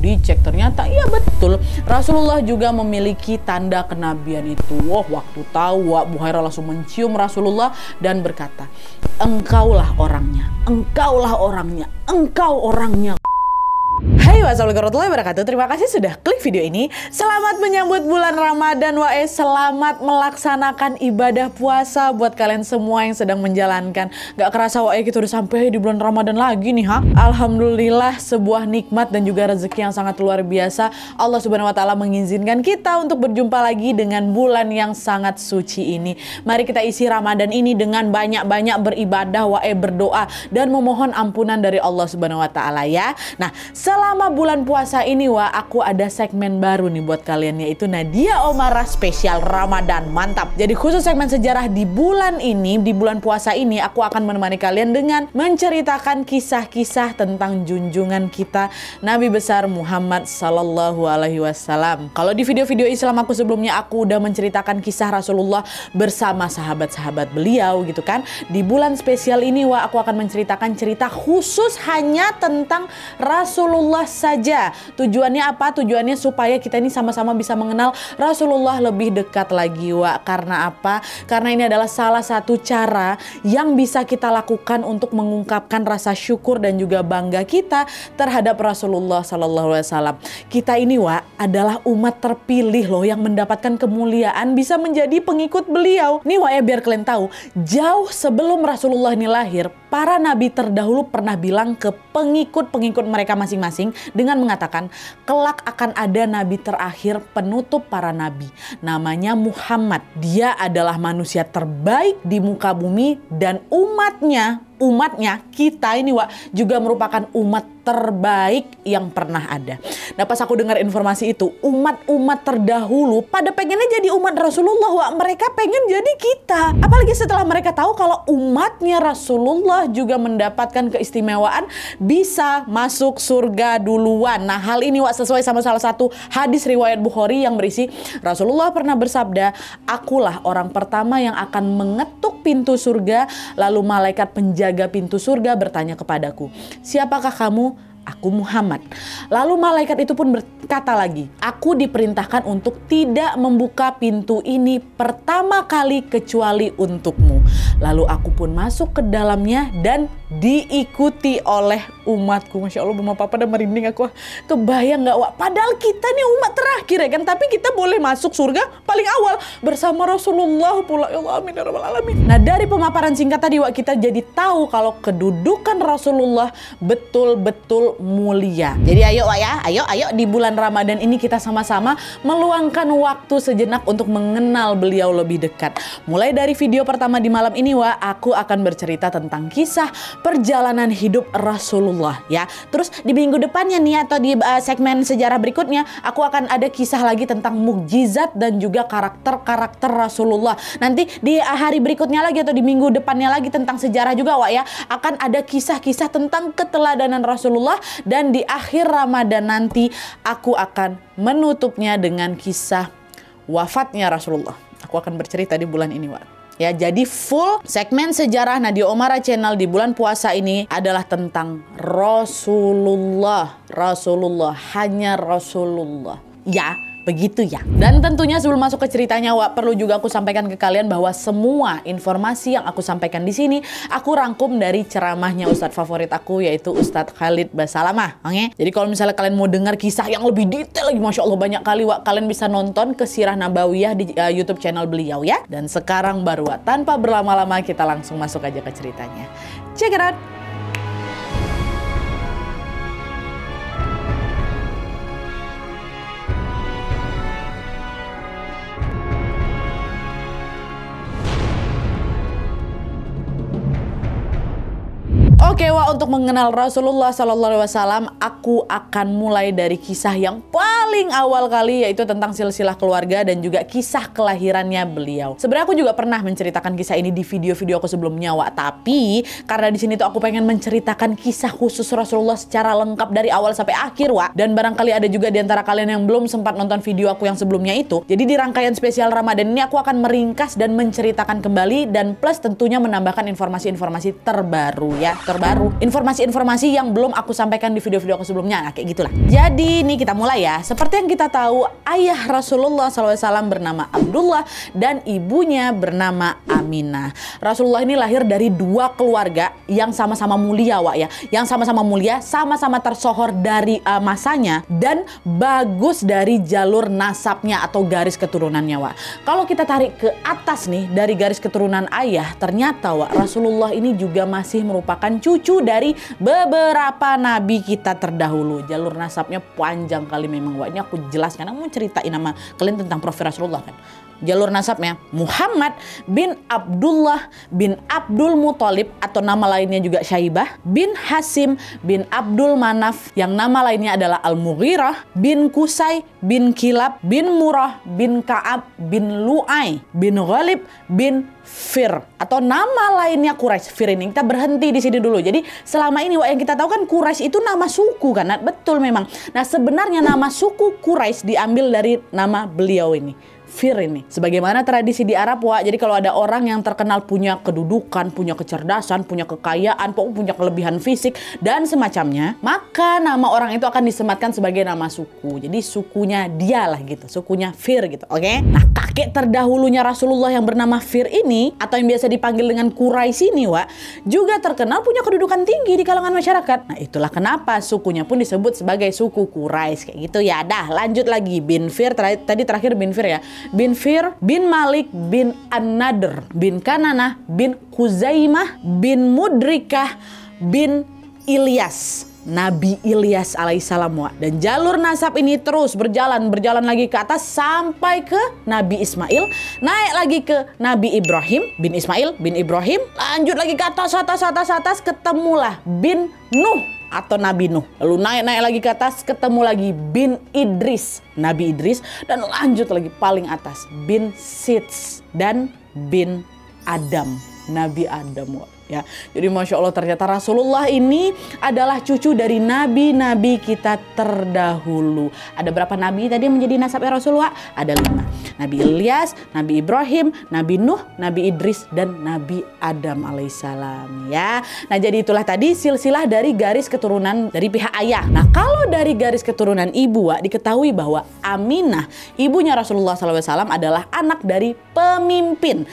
dicek, ternyata iya betul Rasulullah juga memiliki tanda kenabian itu. Wah, waktu tahu Abu Hurairah langsung mencium Rasulullah dan berkata, engkaulah orangnya, engkaulah orangnya, engkau orangnya. Hai, wassalamualaikum warahmatullahi wabarakatuh. Terima kasih sudah klik video ini. Selamat menyambut bulan Ramadan, selamat melaksanakan ibadah puasa buat kalian semua yang sedang menjalankan. Gak kerasa kita udah sampai di bulan Ramadan lagi nih, ha? Alhamdulillah, sebuah nikmat dan juga rezeki yang sangat luar biasa. Allah Subhanahu wa taala mengizinkan kita untuk berjumpa lagi dengan bulan yang sangat suci ini. Mari kita isi Ramadan ini dengan banyak-banyak beribadah, berdoa dan memohon ampunan dari Allah Subhanahu wa taala ya. Nah, selama bulan puasa ini aku ada segmen baru nih buat kalian, yaitu Nadia Omarah spesial Ramadan. Mantap. Jadi khusus segmen sejarah di bulan ini, di bulan puasa ini, aku akan menemani kalian dengan menceritakan kisah-kisah tentang junjungan kita Nabi besar Muhammad Sallallahu Alaihi Wasallam. Kalau di video-video Islam aku sebelumnya, aku udah menceritakan kisah Rasulullah bersama sahabat-sahabat beliau gitu kan. Di bulan spesial ini aku akan menceritakan cerita khusus hanya tentang Rasulullah saja. Tujuannya apa? Tujuannya supaya kita ini sama-sama bisa mengenal Rasulullah lebih dekat lagi, Karena apa? Karena ini adalah salah satu cara yang bisa kita lakukan untuk mengungkapkan rasa syukur dan juga bangga kita terhadap Rasulullah Sallallahu Alaihi Wasallam. Kita ini, adalah umat terpilih loh yang mendapatkan kemuliaan bisa menjadi pengikut beliau. Nih, biar kalian tahu, jauh sebelum Rasulullah ini lahir, para nabi terdahulu pernah bilang ke pengikut-pengikut mereka masing-masing dengan mengatakan, kelak akan ada nabi terakhir penutup para nabi. Namanya Muhammad. Dia adalah manusia terbaik di muka bumi dan umatnya kita ini juga merupakan umat terbaik yang pernah ada. Nah, pas aku dengar informasi itu, umat-umat terdahulu pada pengennya jadi umat Rasulullah, mereka pengen jadi kita. Apalagi setelah mereka tahu kalau umatnya Rasulullah juga mendapatkan keistimewaan bisa masuk surga duluan. Nah, hal ini sesuai sama salah satu hadis riwayat Bukhari yang berisi, Rasulullah pernah bersabda, akulah orang pertama yang akan mengetuk pintu surga, lalu malaikat penjaga pintu surga bertanya kepadaku, siapakah kamu? Aku Muhammad. Lalu malaikat itu pun berkata lagi, aku diperintahkan untuk tidak membuka pintu ini pertama kali kecuali untukmu. Lalu aku pun masuk ke dalamnya dan diikuti oleh umatku. Masya Allah, Mama Papa udah merinding aku. Kebayang gak, padahal kita nih umat terakhir ya kan, tapi kita boleh masuk surga paling awal bersama Rasulullah pula. Ya Allah, amin ya rabbal alamin. Nah, dari pemaparan singkat tadi kita jadi tahu kalau kedudukan Rasulullah betul-betul mulia. Jadi ayo di bulan Ramadan ini kita sama-sama meluangkan waktu sejenak untuk mengenal beliau lebih dekat. Mulai dari video pertama di malam ini aku akan bercerita tentang kisah perjalanan hidup Rasulullah ya. Terus di minggu depannya nih atau di segmen sejarah berikutnya, aku akan ada kisah lagi tentang mukjizat dan juga karakter-karakter Rasulullah. Nanti di hari berikutnya lagi atau di minggu depannya lagi tentang sejarah juga akan ada kisah-kisah tentang keteladanan Rasulullah. Dan di akhir Ramadan nanti aku akan menutupnya dengan kisah wafatnya Rasulullah. Aku akan bercerita di bulan ini, Ya, jadi full segmen sejarah Nadia Omarah Channel di bulan puasa ini adalah tentang Rasulullah. Hanya Rasulullah. Ya, begitu ya. Dan tentunya sebelum masuk ke ceritanya, perlu juga aku sampaikan ke kalian bahwa semua informasi yang aku sampaikan di sini aku rangkum dari ceramahnya Ustadz favorit aku, yaitu Ustadz Khalid Basalamah. Oke? Jadi kalau misalnya kalian mau dengar kisah yang lebih detail lagi, Masya Allah banyak kali, kalian bisa nonton ke Sirah Nabawiyah di YouTube channel beliau ya. Dan sekarang baru tanpa berlama-lama kita langsung masuk aja ke ceritanya. Check it out. Oke, untuk mengenal Rasulullah Sallallahu Alaihi Wasallam, aku akan mulai dari kisah yang paling awal kali, yaitu tentang silsilah keluarga dan juga kisah kelahirannya beliau. Sebenarnya aku juga pernah menceritakan kisah ini di video-video aku sebelumnya, tapi karena di sini tuh aku pengen menceritakan kisah khusus Rasulullah secara lengkap dari awal sampai akhir, dan barangkali ada juga di antara kalian yang belum sempat nonton video aku yang sebelumnya itu. Jadi di rangkaian spesial Ramadan ini aku akan meringkas dan menceritakan kembali, dan plus tentunya menambahkan informasi-informasi terbaru ya. Terbaru terbaru, informasi-informasi yang belum aku sampaikan di video-video aku sebelumnya. Nah, kayak gitulah. Jadi ini kita mulai ya. Seperti yang kita tahu, ayah Rasulullah SAW bernama Abdullah dan ibunya bernama Aminah. Rasulullah ini lahir dari dua keluarga yang sama-sama mulia, Wak ya. Yang sama-sama mulia, sama-sama tersohor dari masanya dan bagus dari jalur nasabnya atau garis keturunannya, Wak. Kalau kita tarik ke atas nih dari garis keturunan ayah, ternyata Wak, Rasulullah ini juga masih merupakan cucu dari beberapa nabi kita terdahulu. Jalur nasabnya panjang kali memang, Wak. Ini aku jelaskan, aku mau ceritain nama kalian tentang Profil Rasulullah kan. Jalur nasabnya Muhammad bin Abdullah bin Abdul Muthalib atau nama lainnya juga Syaibah bin Hasim bin Abdul Manaf, yang nama lainnya adalah Al-Mughirah bin Qusay bin Kilab bin Murrah bin Ka'ab bin Lu'ay bin Ghalib bin Fir atau nama lainnya Quraisy. Fir ini kita berhenti di sini dulu. Jadi selama ini yang kita tahu kan Quraisy itu nama suku kan, betul memang. Nah sebenarnya nama suku Quraisy diambil dari nama beliau ini, Fir ini. Sebagaimana tradisi di Arab, Wak. Jadi kalau ada orang yang terkenal punya kedudukan, punya kecerdasan, punya kekayaan, punya kelebihan fisik dan semacamnya, maka nama orang itu akan disematkan sebagai nama suku. Jadi sukunya dia lah gitu, sukunya Fir gitu, oke? Nah kakek terdahulunya Rasulullah yang bernama Fir ini atau yang biasa dipanggil dengan Quraisy ini, Wak, juga terkenal punya kedudukan tinggi di kalangan masyarakat. Nah itulah kenapa sukunya pun disebut sebagai suku Quraisy kayak gitu ya. Dah lanjut lagi, bin Fir tadi terakhir bin Fir ya. Bin Fir, bin Malik, bin An-Nadr, bin Kananah, bin Khuzaimah, bin Mudrikah, bin Ilyas. Nabi Ilyas alaihissalam, Wak. Dan jalur nasab ini terus berjalan lagi ke atas sampai ke Nabi Ismail, naik lagi ke Nabi Ibrahim, bin Ismail, bin Ibrahim, lanjut lagi ke atas, ketemulah bin Nuh atau Nabi Nuh. Lalu naik lagi ke atas, ketemu lagi bin Idris, Nabi Idris, dan lanjut lagi paling atas bin Sits dan bin Adam, Nabi Adam, Wak. Ya, jadi Masya Allah ternyata Rasulullah ini adalah cucu dari nabi-nabi kita terdahulu. Ada berapa nabi tadi yang menjadi nasabnya Rasulullah? Ada 5. Nabi Ilyas, Nabi Ibrahim, Nabi Nuh, Nabi Idris, dan Nabi Adam alaihissalam ya. Nah jadi itulah tadi silsilah dari garis keturunan dari pihak ayah. Nah kalau dari garis keturunan ibu, Wak, diketahui bahwa Aminah, ibunya Rasulullah SAW adalah anak dari pemimpin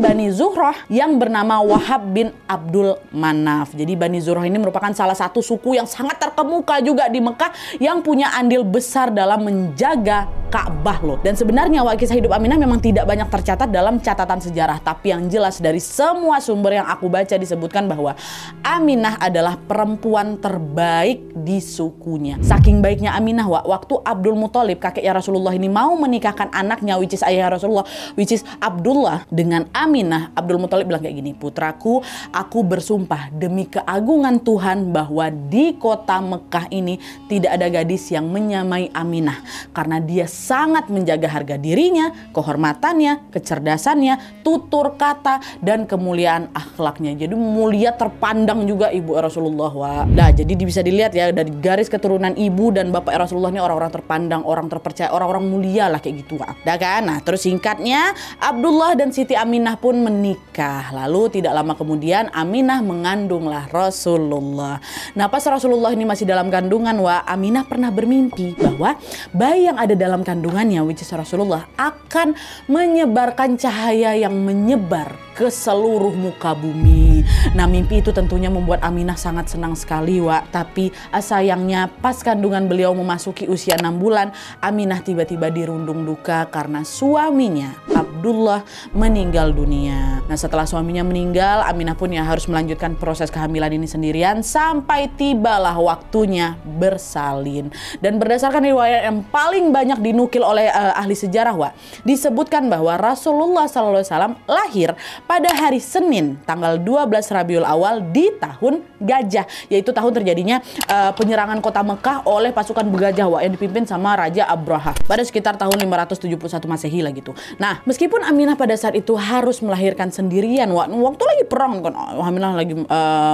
Bani Zuhrah yang bernama Wahab bin Abdul Manaf. Jadi Bani Zuhrah ini merupakan salah satu suku yang sangat terkemuka juga di Mekah yang punya andil besar dalam menjaga Ka'bah loh. Dan sebenarnya, Wak, kisah hidup Aminah memang tidak banyak tercatat dalam catatan sejarah, tapi yang jelas dari semua sumber yang aku baca disebutkan bahwa Aminah adalah perempuan terbaik di sukunya. Saking baiknya Aminah, Wak, waktu Abdul Muthalib kakeknya Rasulullah ini mau menikahkan anaknya which is ayah Rasulullah, which is Abdullah, dengan Aminah, Abdul Muthalib bilang kayak gini, putraku, aku bersumpah demi keagungan Tuhan bahwa di kota Mekah ini tidak ada gadis yang menyamai Aminah karena dia sangat menjaga harga dirinya, kehormatannya, kecerdasannya, tutur kata, dan kemuliaan akhlaknya. Jadi mulia terpandang juga ibu Rasulullah, Wak. Nah jadi bisa dilihat ya dari garis keturunan ibu dan bapak Rasulullah ini orang-orang terpandang, orang terpercaya, orang-orang mulia lah kayak gitu, Wak. Dah kan? Nah terus singkatnya Abdullah dan Siti Aminah pun menikah. Lalu tidak lama kemudian Aminah mengandunglah Rasulullah. Nah pas Rasulullah ini masih dalam kandungan, Wak, Aminah pernah bermimpi bahwa bayi yang ada dalam kandungannya which is Rasulullah akan menyebarkan cahaya yang menyebar ke seluruh muka bumi. Nah mimpi itu tentunya membuat Aminah sangat senang sekali, Wak. Tapi sayangnya pas kandungan beliau memasuki usia 6 bulan, Aminah tiba-tiba dirundung duka karena suaminya Abdullah meninggal dunia. Nah setelah suaminya meninggal, Aminah pun ya harus melanjutkan proses kehamilan ini sendirian sampai tibalah waktunya bersalin. Dan berdasarkan riwayat yang paling banyak dinukil oleh ahli sejarah, Wak, disebutkan bahwa Rasulullah SAW lahir pada hari Senin tanggal 12 Rabiul Awal di tahun Gajah, yaitu tahun terjadinya penyerangan kota Mekah oleh pasukan bergajah, Wak, yang dipimpin sama Raja Abraha pada sekitar tahun 571 Masehi lah gitu. Nah meskipun Meskipun Aminah pada saat itu harus melahirkan sendirian, waktu lagi perang kan, Aminah lagi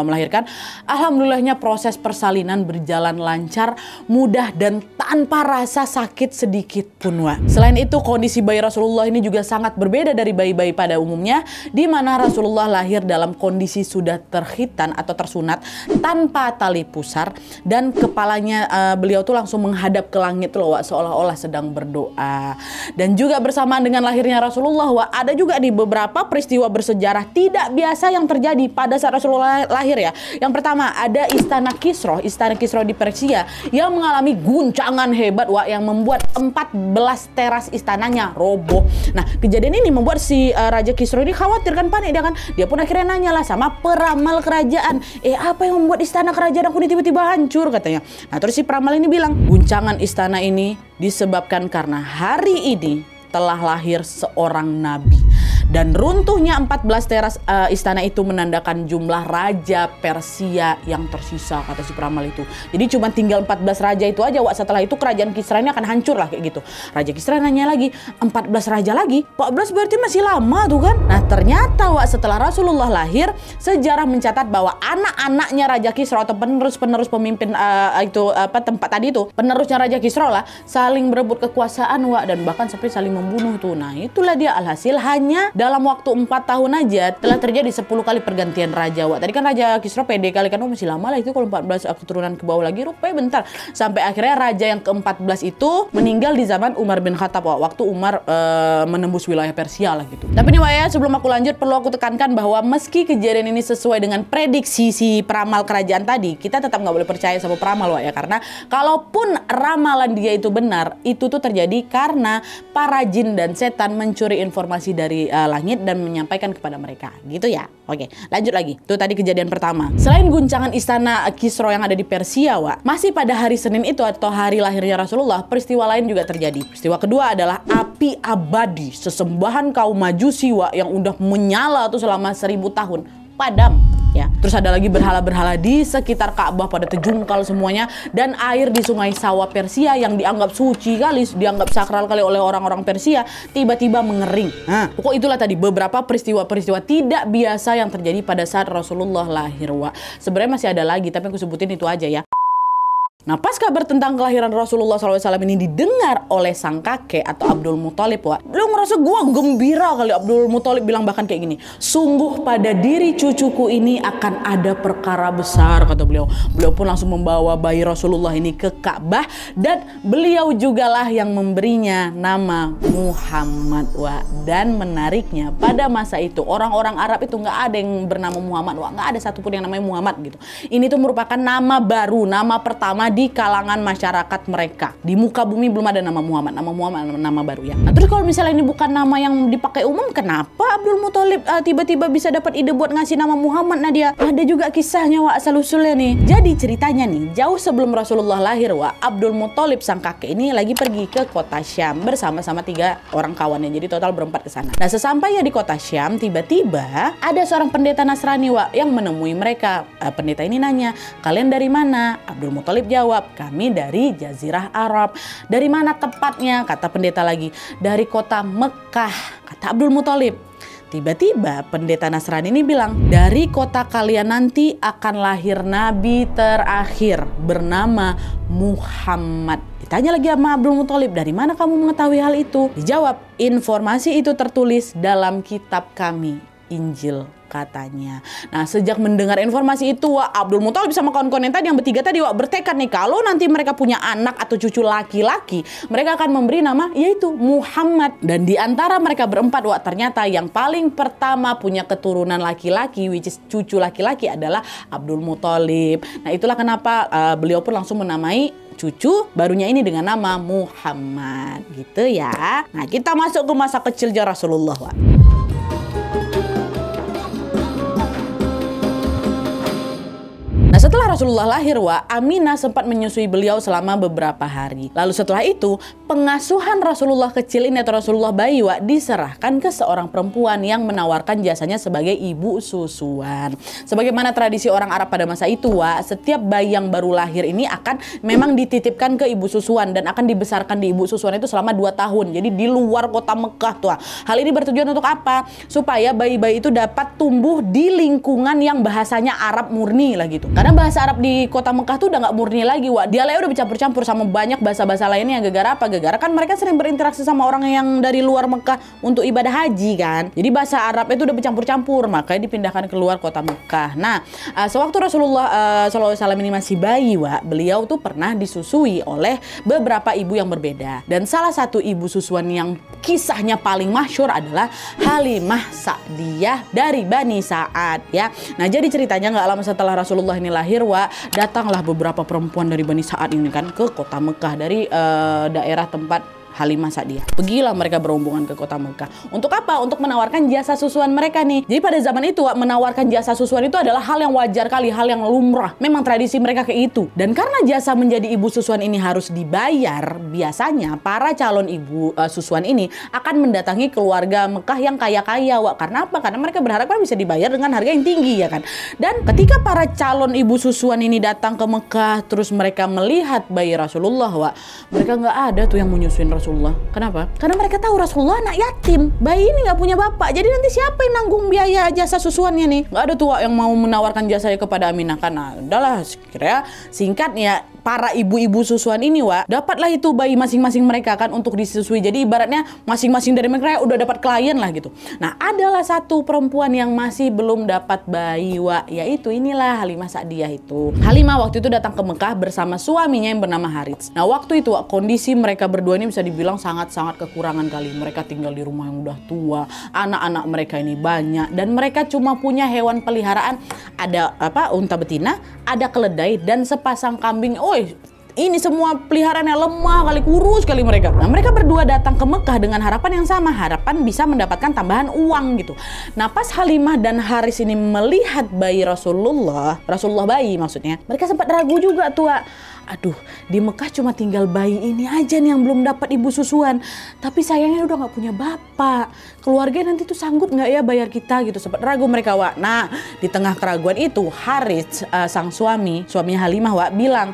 melahirkan. Alhamdulillahnya proses persalinan berjalan lancar, mudah dan tanpa rasa sakit sedikit pun, Selain itu kondisi bayi Rasulullah ini juga sangat berbeda dari bayi-bayi pada umumnya, di mana Rasulullah lahir dalam kondisi sudah terkhitan atau tersunat tanpa tali pusar, dan kepalanya beliau tuh langsung menghadap ke langit loh, seolah-olah sedang berdoa. Dan juga bersamaan dengan lahirnya Rasulullah, ada juga di beberapa peristiwa bersejarah tidak biasa yang terjadi pada saat Rasulullah lahir ya. Yang pertama ada Istana Kisra di Persia yang mengalami guncangan hebat yang membuat 14 teras istananya roboh. Nah, kejadian ini membuat si Raja Kisra ini khawatir kan, panik dia kan. Dia pun akhirnya nanya lah sama peramal kerajaan, apa yang membuat istana kerajaan aku ini tiba-tiba hancur katanya. Nah, terus si peramal ini bilang, guncangan istana ini disebabkan karena hari ini telah lahir seorang nabi. Dan runtuhnya 14 teras istana itu menandakan jumlah raja Persia yang tersisa, kata si peramal itu. Jadi cuma tinggal 14 raja itu aja, setelah itu kerajaan Kisra ini akan hancur lah kayak gitu. Raja Kisra nanya lagi, 14 raja lagi? 14 berarti masih lama tuh kan? Nah ternyata setelah Rasulullah lahir, sejarah mencatat bahwa anak-anaknya Raja Kisra atau penerus-penerus pemimpin tempat tadi itu, penerusnya Raja Kisra lah, saling berebut kekuasaan dan bahkan sampai saling membunuh tuh. Nah itulah dia alhasil hanya dalam waktu 4 tahun aja telah terjadi 10 kali pergantian raja. Tadi kan Raja Kisra pede kali kan, masih lama lah itu kalau 14 keturunan ke bawah lagi, rupanya bentar. Sampai akhirnya raja yang ke-14 itu meninggal di zaman Umar bin Khattab, waktu Umar menembus wilayah Persia lah gitu. Tapi nih ya, sebelum aku lanjut perlu aku tekankan bahwa meski kejadian ini sesuai dengan prediksi si peramal kerajaan tadi, kita tetap nggak boleh percaya sama peramal ya, karena kalaupun ramalan dia itu benar, itu tuh terjadi karena para jin dan setan mencuri informasi dari langit dan menyampaikan kepada mereka gitu ya. Oke, lanjut lagi. Tuh tadi kejadian pertama. Selain guncangan istana Kisra yang ada di Persia, masih pada hari Senin itu atau hari lahirnya Rasulullah, peristiwa lain juga terjadi. Peristiwa kedua adalah api abadi, sesembahan kaum Majusi yang udah menyala tuh selama 1000 tahun, padam. Ya, terus ada lagi berhala-berhala di sekitar Ka'bah pada terjungkal semuanya, dan air di Sungai Sawa Persia yang dianggap suci kali, dianggap sakral kali oleh orang-orang Persia tiba-tiba mengering. Nah, pokok itulah tadi beberapa peristiwa-peristiwa tidak biasa yang terjadi pada saat Rasulullah lahir. Sebenarnya masih ada lagi, tapi aku sebutin itu aja ya. Nah, pas kabar tentang kelahiran Rasulullah SAW ini didengar oleh sang kakek atau Abdul Muthalib, beliau ngerasa gua gembira kali. Abdul Muthalib bilang bahkan kayak gini, sungguh pada diri cucuku ini akan ada perkara besar, kata beliau. Beliau pun langsung membawa bayi Rasulullah ini ke Ka'bah, dan beliau jugalah yang memberinya nama Muhammad. Dan menariknya pada masa itu orang-orang Arab itu nggak ada yang bernama Muhammad, nggak ada satupun yang namanya Muhammad gitu. Ini tuh merupakan nama baru, nama pertama di kalangan masyarakat mereka. Di muka bumi belum ada nama Muhammad. Nama Muhammad nama baru ya. Nah, terus kalau misalnya ini bukan nama yang dipakai umum, kenapa Abdul Muthalib tiba-tiba bisa dapat ide buat ngasih nama Muhammad, Nadia? Ada juga kisahnya asal-usulnya nih. Jadi ceritanya nih, jauh sebelum Rasulullah lahir, Abdul Muthalib sang kakek ini lagi pergi ke kota Syam bersama-sama 3 orang kawannya. Jadi total berempat ke sana. Nah, sesampainya di kota Syam, tiba-tiba ada seorang pendeta Nasrani yang menemui mereka. Pendeta ini nanya, "Kalian dari mana?" Abdul Muthalib jawab, "Kami dari Jazirah Arab." "Dari mana tepatnya?" kata pendeta lagi. "Dari kota Mekah," kata Abdul Muthalib. Tiba-tiba pendeta Nasrani ini bilang, "Dari kota kalian nanti akan lahir nabi terakhir bernama Muhammad." Ditanya lagi sama Abdul Muthalib, "Dari mana kamu mengetahui hal itu?" Dijawab, "Informasi itu tertulis dalam kitab kami, Injil," katanya. Nah, sejak mendengar informasi itu, Abdul Muthalib sama kawan-kawan yang bertiga tadi bertekad nih, kalau nanti mereka punya anak atau cucu laki-laki, mereka akan memberi nama yaitu Muhammad. Dan di antara mereka berempat, ternyata yang paling pertama punya keturunan laki-laki, which is cucu laki-laki, adalah Abdul Muthalib. Nah, itulah kenapa beliau pun langsung menamai cucu barunya ini dengan nama Muhammad gitu ya. Nah, kita masuk ke masa kecilnya Rasulullah. Nah, setelah Rasulullah lahir, Aminah sempat menyusui beliau selama beberapa hari. Lalu setelah itu, pengasuhan Rasulullah kecil ini atau Rasulullah bayi, diserahkan ke seorang perempuan yang menawarkan jasanya sebagai ibu susuan. Sebagaimana tradisi orang Arab pada masa itu, setiap bayi yang baru lahir ini akan memang dititipkan ke ibu susuan dan akan dibesarkan di ibu susuan itu selama 2 tahun. Jadi di luar kota Mekah tuh. Hal ini bertujuan untuk apa? Supaya bayi-bayi itu dapat tumbuh di lingkungan yang bahasanya Arab murni lah gitu. Karena bahasa Arab di kota Mekah tuh udah nggak murni lagi, dialeknya udah bercampur-campur sama banyak bahasa-bahasa lainnya. Gara-gara apa? Gara-gara kan mereka sering berinteraksi sama orang yang dari luar Mekah untuk ibadah haji kan. Jadi bahasa Arab itu udah bercampur-campur, makanya dipindahkan keluar kota Mekah. Nah, sewaktu Rasulullah SAW ini masih bayi, beliau tuh pernah disusui oleh beberapa ibu yang berbeda. Dan salah satu ibu susuan yang kisahnya paling masyhur adalah Halimah Sa'diyah dari Bani Sa'ad ya. Nah, jadi ceritanya nggak lama setelah Rasulullah ini lahir, datanglah beberapa perempuan dari Bani Sa'ad ini kan ke kota Mekah dari daerah tempat Halimah Sa'diyah. Pergilah mereka berombongan ke kota Mekah. Untuk apa? Untuk menawarkan jasa susuan mereka nih. Jadi pada zaman itu menawarkan jasa susuan itu adalah hal yang wajar kali, hal yang lumrah. Memang tradisi mereka kayak itu. Dan karena jasa menjadi ibu susuan ini harus dibayar, biasanya para calon ibu susuan ini akan mendatangi keluarga Mekah yang kaya-kaya, Karena apa? Karena mereka berharap kan bisa dibayar dengan harga yang tinggi ya kan. Dan ketika para calon ibu susuan ini datang ke Mekah, terus mereka melihat bayi Rasulullah, mereka nggak ada tuh yang menyusuin Rasulullah. Kenapa? Karena mereka tahu Rasulullah anak yatim, bayi ini nggak punya bapak. Jadi nanti siapa yang nanggung biaya jasa susuannya nih? Nggak ada tuh yang mau menawarkan jasanya kepada Aminah. Karena udahlah, kira singkatnya para ibu-ibu susuan ini, dapatlah itu bayi masing-masing mereka kan untuk disusui. Jadi ibaratnya masing-masing dari mereka udah dapat klien lah gitu. Nah, adalah satu perempuan yang masih belum dapat bayi, yaitu inilah Halimah Sa'diyah itu. Halimah waktu itu datang ke Mekah bersama suaminya yang bernama Harits. Nah, waktu itu kondisi mereka berdua ini bisa dibilang sangat-sangat kekurangan kali. Mereka tinggal di rumah yang udah tua, anak-anak mereka ini banyak, dan mereka cuma punya hewan peliharaan, ada unta betina, ada keledai, dan sepasang kambing. Ini semua peliharaannya lemah kali, kurus kali mereka. Nah, mereka berdua datang ke Mekah dengan harapan yang sama, harapan bisa mendapatkan tambahan uang gitu. Nah, pas Halimah dan Haris ini melihat bayi Rasulullah bayi maksudnya, mereka sempat ragu juga tuh, aduh, di Mekah cuma tinggal bayi ini aja nih yang belum dapat ibu susuan. Tapi sayangnya udah nggak punya bapak. Keluarga nanti tuh sanggup nggak ya bayar kita gitu. Sempat ragu mereka, Nah, di tengah keraguan itu Harits, sang suaminya Halimah, bilang,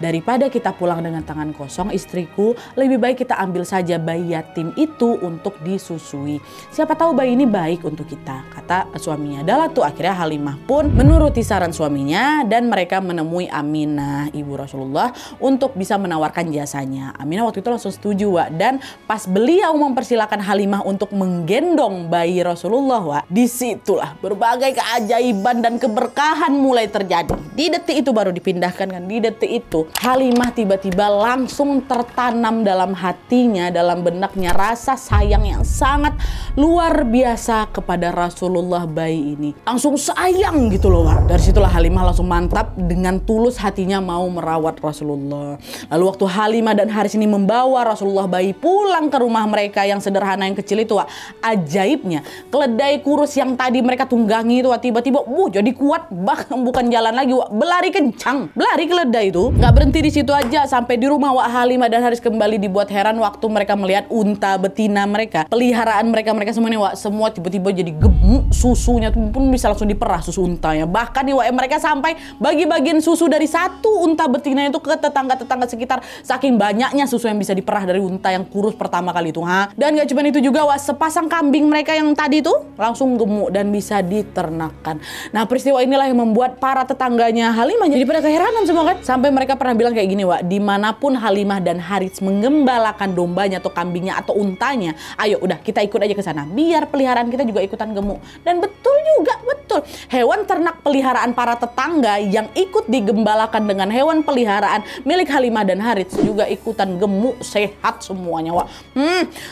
daripada kita pulang dengan tangan kosong, istriku, lebih baik kita ambil saja bayi yatim itu untuk disusui. Siapa tahu bayi ini baik untuk kita, kata suaminya. Adalah tuh akhirnya Halimah pun menuruti saran suaminya dan mereka menemui Aminah, ibu Rasulullah, untuk bisa menawarkan jasanya. Aminah waktu itu langsung setuju, dan pas beliau mempersilahkan Halimah untuk menggendong bayi Rasulullah, disitulah berbagai keajaiban dan keberkahan mulai terjadi. Di detik itu baru dipindahkan kan, di detik itu Halimah tiba-tiba langsung tertanam dalam hatinya, dalam benaknya rasa sayang yang sangat luar biasa kepada Rasulullah bayi ini. Langsung sayang gitu loh, Dari situlah Halimah langsung mantap dengan tulus hatinya mau merawat Rasulullah. Lalu waktu Halimah dan Haris ini membawa Rasulullah bayi pulang ke rumah mereka yang sederhana yang kecil itu, ajaibnya keledai kurus yang tadi mereka tunggangi itu tiba-tiba jadi kuat, bahkan bukan jalan lagi, berlari kencang. Berlari keledai itu. Nggak berhenti di situ aja, sampai di rumah Halimah dan Haris kembali dibuat heran waktu mereka melihat unta betina mereka, peliharaan mereka semuanya, semua tiba-tiba jadi gemuk, susunya pun bisa langsung diperah susu untanya. Bahkan mereka sampai bagi-bagian susu dari satu unta betina itu ke tetangga-tetangga sekitar, saking banyaknya susu yang bisa diperah dari unta yang kurus pertama kali itu. Dan gak cuma itu juga, sepasang kambing mereka yang tadi tuh langsung gemuk dan bisa diternakan. Nah, peristiwa inilah yang membuat para tetangganya Halimah jadi pada keheranan semua kan. Sampai mereka pernah bilang kayak gini, dimanapun Halimah dan Harits menggembalakan dombanya atau kambingnya atau untanya, ayo udah kita ikut aja ke sana, biar peliharaan kita juga ikutan gemuk. Dan betul juga, betul. Hewan ternak peliharaan para tetangga yang ikut digembalakan dengan hewan peliharaan kendaraan milik Halimah dan Harits juga ikutan gemuk, sehat semuanya, Wak.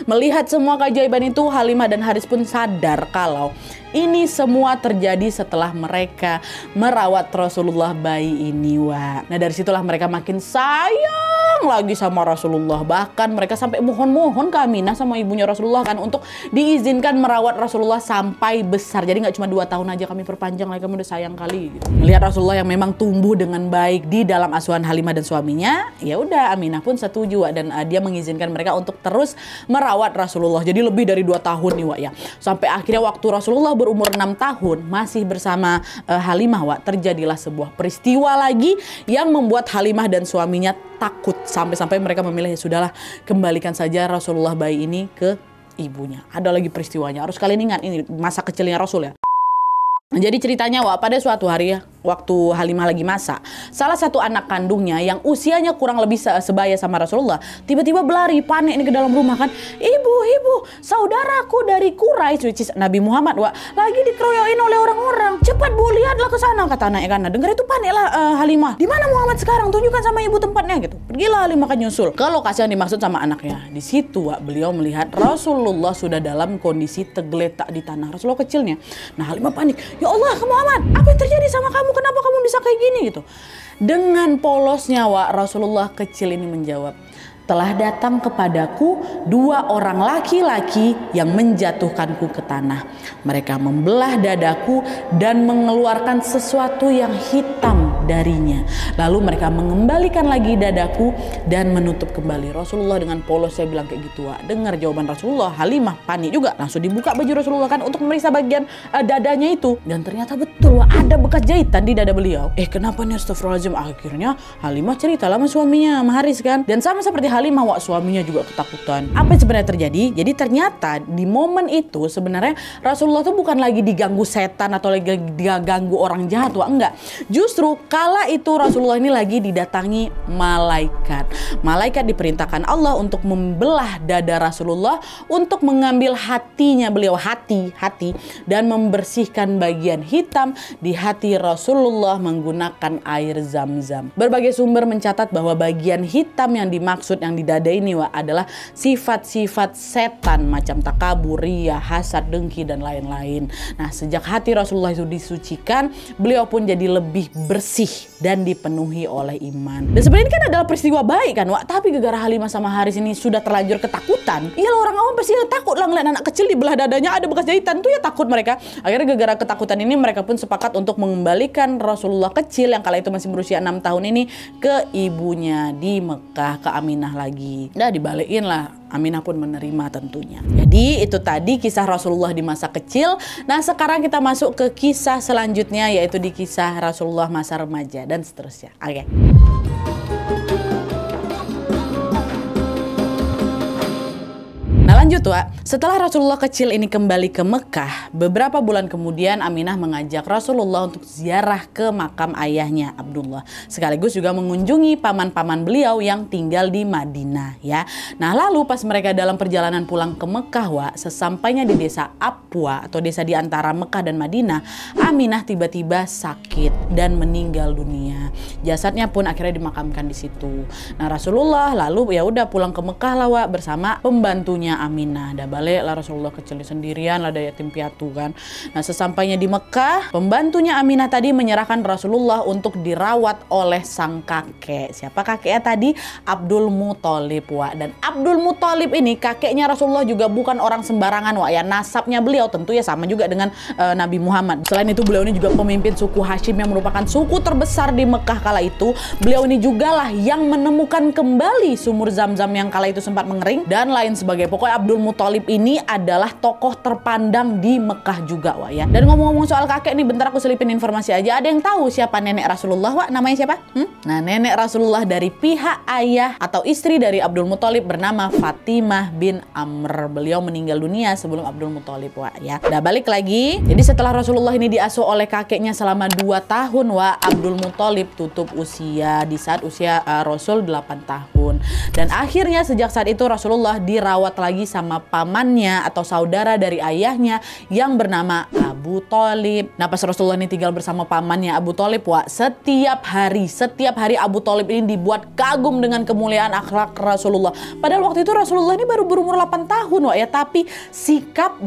Melihat semua keajaiban itu, Halimah dan Harits pun sadar kalau ini semua terjadi setelah mereka merawat Rasulullah bayi ini, Wak. Nah, dari situlah mereka makin sayang lagi sama Rasulullah. Bahkan mereka sampai mohon-mohon ke Aminah sama ibunya Rasulullah kan untuk diizinkan merawat Rasulullah sampai besar. Jadi nggak cuma 2 tahun aja kami perpanjang lagi, kamu udah sayang kali gitu. Melihat Rasulullah yang memang tumbuh dengan baik di dalam asuhan Halimah dan suaminya, ya udah Aminah pun setuju, Wak, dan dia mengizinkan mereka untuk terus merawat Rasulullah. Jadi lebih dari 2 tahun nih, Wak, ya. Sampai akhirnya waktu Rasulullah berumur 6 tahun masih bersama Halimah, Wak, terjadilah sebuah peristiwa lagi yang membuat Halimah dan suaminya takut sampai-sampai mereka memilih ya sudahlah, kembalikan saja Rasulullah bayi ini ke ibunya. Ada lagi peristiwanya, harus kalian ingat ini masa kecilnya Rasul ya. Jadi ceritanya, Wak, pada suatu hari ya, waktu Halimah lagi masak, salah satu anak kandungnya yang usianya kurang lebih sebaya sama Rasulullah tiba-tiba berlari panik nih ke dalam rumah kan. Ibu, saudaraku dari Quraisy, which is Nabi Muhammad, Wak, lagi dikeroyokin oleh orang-orang. Cepat Bu, lihatlah ke sana, kata anaknya kan. Nah, dengar itu paniklah Halimah. Di mana Muhammad sekarang? Tunjukkan sama ibu tempatnya gitu. Pergilah Halimah kan nyusul ke lokasi yang dimaksud sama anaknya. Di situ, Wak, beliau melihat Rasulullah sudah dalam kondisi tergeletak di tanah. Rasulullah kecilnya. Nah, Halimah panik. Ya Allah, Muhammad, apa yang terjadi sama kamu? Kenapa kamu bisa kayak gini gitu? Dengan polosnya, Wak, Rasulullah kecil ini menjawab, telah datang kepadaku 2 orang laki-laki yang menjatuhkanku ke tanah. Mereka membelah dadaku dan mengeluarkan sesuatu yang hitam darinya. Lalu mereka mengembalikan lagi dadaku dan menutup kembali. Rasulullah dengan polos saya bilang kayak gitu, Wak. Dengar jawaban Rasulullah, Halimah panik juga. Langsung dibuka baju Rasulullah kan untuk memeriksa bagian dadanya itu. Dan ternyata betul, Wak, ada bekas jahitan di dada beliau. Kenapa nih, astagfirullahaladzim. Akhirnya Halimah cerita sama suaminya, sama Haris kan. Dan sama seperti Halimah, Wak, suaminya juga ketakutan. Apa yang sebenarnya terjadi? Jadi ternyata di momen itu sebenarnya Rasulullah tuh bukan lagi diganggu setan atau lagi diganggu orang jahat, Wak, enggak. Justru kala itu Rasulullah ini lagi didatangi malaikat. Malaikat diperintahkan Allah untuk membelah dada Rasulullah, untuk mengambil hatinya beliau, hati, dan membersihkan bagian hitam di hati Rasulullah menggunakan air Zam-Zam. Berbagai sumber mencatat bahwa bagian hitam yang dimaksud yang di dada ini, Wak, adalah sifat-sifat setan macam takabur, riya, hasad, dengki, dan lain-lain. Nah, sejak hati Rasulullah itu disucikan, beliau pun jadi lebih bersih dan dipenuhi oleh iman. Dan sebenarnya ini kan adalah peristiwa baik kan, Wak, tapi gara-gara Halimah sama Haris ini sudah terlanjur ketakutan. Iyalah, orang awam pasti takut lah ngeliat anak kecil dibelah dadanya ada bekas jahitan tuh, ya takut mereka. Akhirnya gara-gara ketakutan ini mereka pun sepakat untuk mengembalikan Rasulullah kecil yang kala itu masih berusia 6 tahun ini ke ibunya di Mekah, ke Aminah lagi. Nah, dibalikin lah, Aminah pun menerima tentunya. Jadi itu tadi kisah Rasulullah di masa kecil. Nah, sekarang kita masuk ke kisah selanjutnya, yaitu di kisah Rasulullah masa remaja dan seterusnya. Oke. Nah, lanjut, Wak. Setelah Rasulullah kecil ini kembali ke Mekah, beberapa bulan kemudian Aminah mengajak Rasulullah untuk ziarah ke makam ayahnya Abdullah, sekaligus juga mengunjungi paman-paman beliau yang tinggal di Madinah, ya. Nah, lalu pas mereka dalam perjalanan pulang ke Mekah, Wak, sesampainya di desa Abwa atau desa di antara Mekah dan Madinah, Aminah tiba-tiba sakit dan meninggal dunia. Jasadnya pun akhirnya dimakamkan di situ. Nah, Rasulullah lalu ya udah pulang ke Mekah lah, Wak, bersama pembantunya Aminah. Dah balik lah Rasulullah kecil sendirian lah, ada yatim piatu kan. Nah, sesampainya di Mekah, pembantunya Aminah tadi menyerahkan Rasulullah untuk dirawat oleh sang kakek. Siapa kakeknya tadi? Abdul Muthalib, Wak. Dan Abdul Muthalib ini kakeknya Rasulullah juga bukan orang sembarangan, Wak, ya. Nasabnya beliau tentu ya sama juga dengan Nabi Muhammad. Selain itu beliau ini juga pemimpin suku Hashim yang merupakan suku terbesar di Mekah kala itu. Beliau ini juga lah yang menemukan kembali sumur Zam-Zam yang kala itu sempat mengering dan lain sebagainya. Pokoknya Abdul Muthalib ini adalah tokoh terpandang di Mekah juga, Wak, ya. Dan ngomong-ngomong soal kakek nih, bentar aku selipin informasi aja. Ada yang tahu siapa nenek Rasulullah, Wak? Namanya siapa? Nah, nenek Rasulullah dari pihak ayah atau istri dari Abdul Muthalib bernama Fatimah bin Amr. Beliau meninggal dunia sebelum Abdul Muthalib, Wak, ya. Udah balik lagi. Jadi setelah Rasulullah ini diasuh oleh kakeknya selama 2 tahun, Wak, Abdul Muthalib tutup usia di saat usia Rasul 8 tahun. Dan akhirnya sejak saat itu Rasulullah dirawat lagi sama pamannya atau saudara dari ayahnya yang bernama Abu Thalib. Nah pas Rasulullah ini tinggal bersama pamannya Abu Thalib, setiap hari Abu Thalib ini dibuat kagum dengan kemuliaan akhlak Rasulullah. Padahal waktu itu Rasulullah ini baru berumur 8 tahun tapi sikap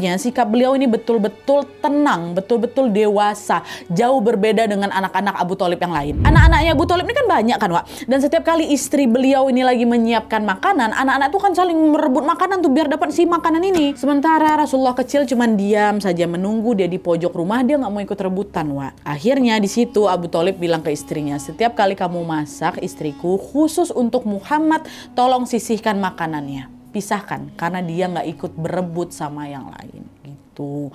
beliau ini betul-betul tenang, betul-betul dewasa, jauh berbeda dengan anak-anak Abu Thalib yang lain. Anak-anaknya Abu Thalib ini kan banyak kan dan setiap kali istri beliau ini lagi menyiapkan makanan, anak-anak tuh kan saling merebut makanan tuh biar dapat si makanan ini. Sementara Rasulullah kecil cuman diam saja menunggu, dia di pojok rumah, dia nggak mau ikut rebutan. Akhirnya di situ Abu Thalib bilang ke istrinya, setiap kali kamu masak istriku, khusus untuk Muhammad tolong sisihkan makanannya, pisahkan karena dia nggak ikut berebut sama yang lain gitu.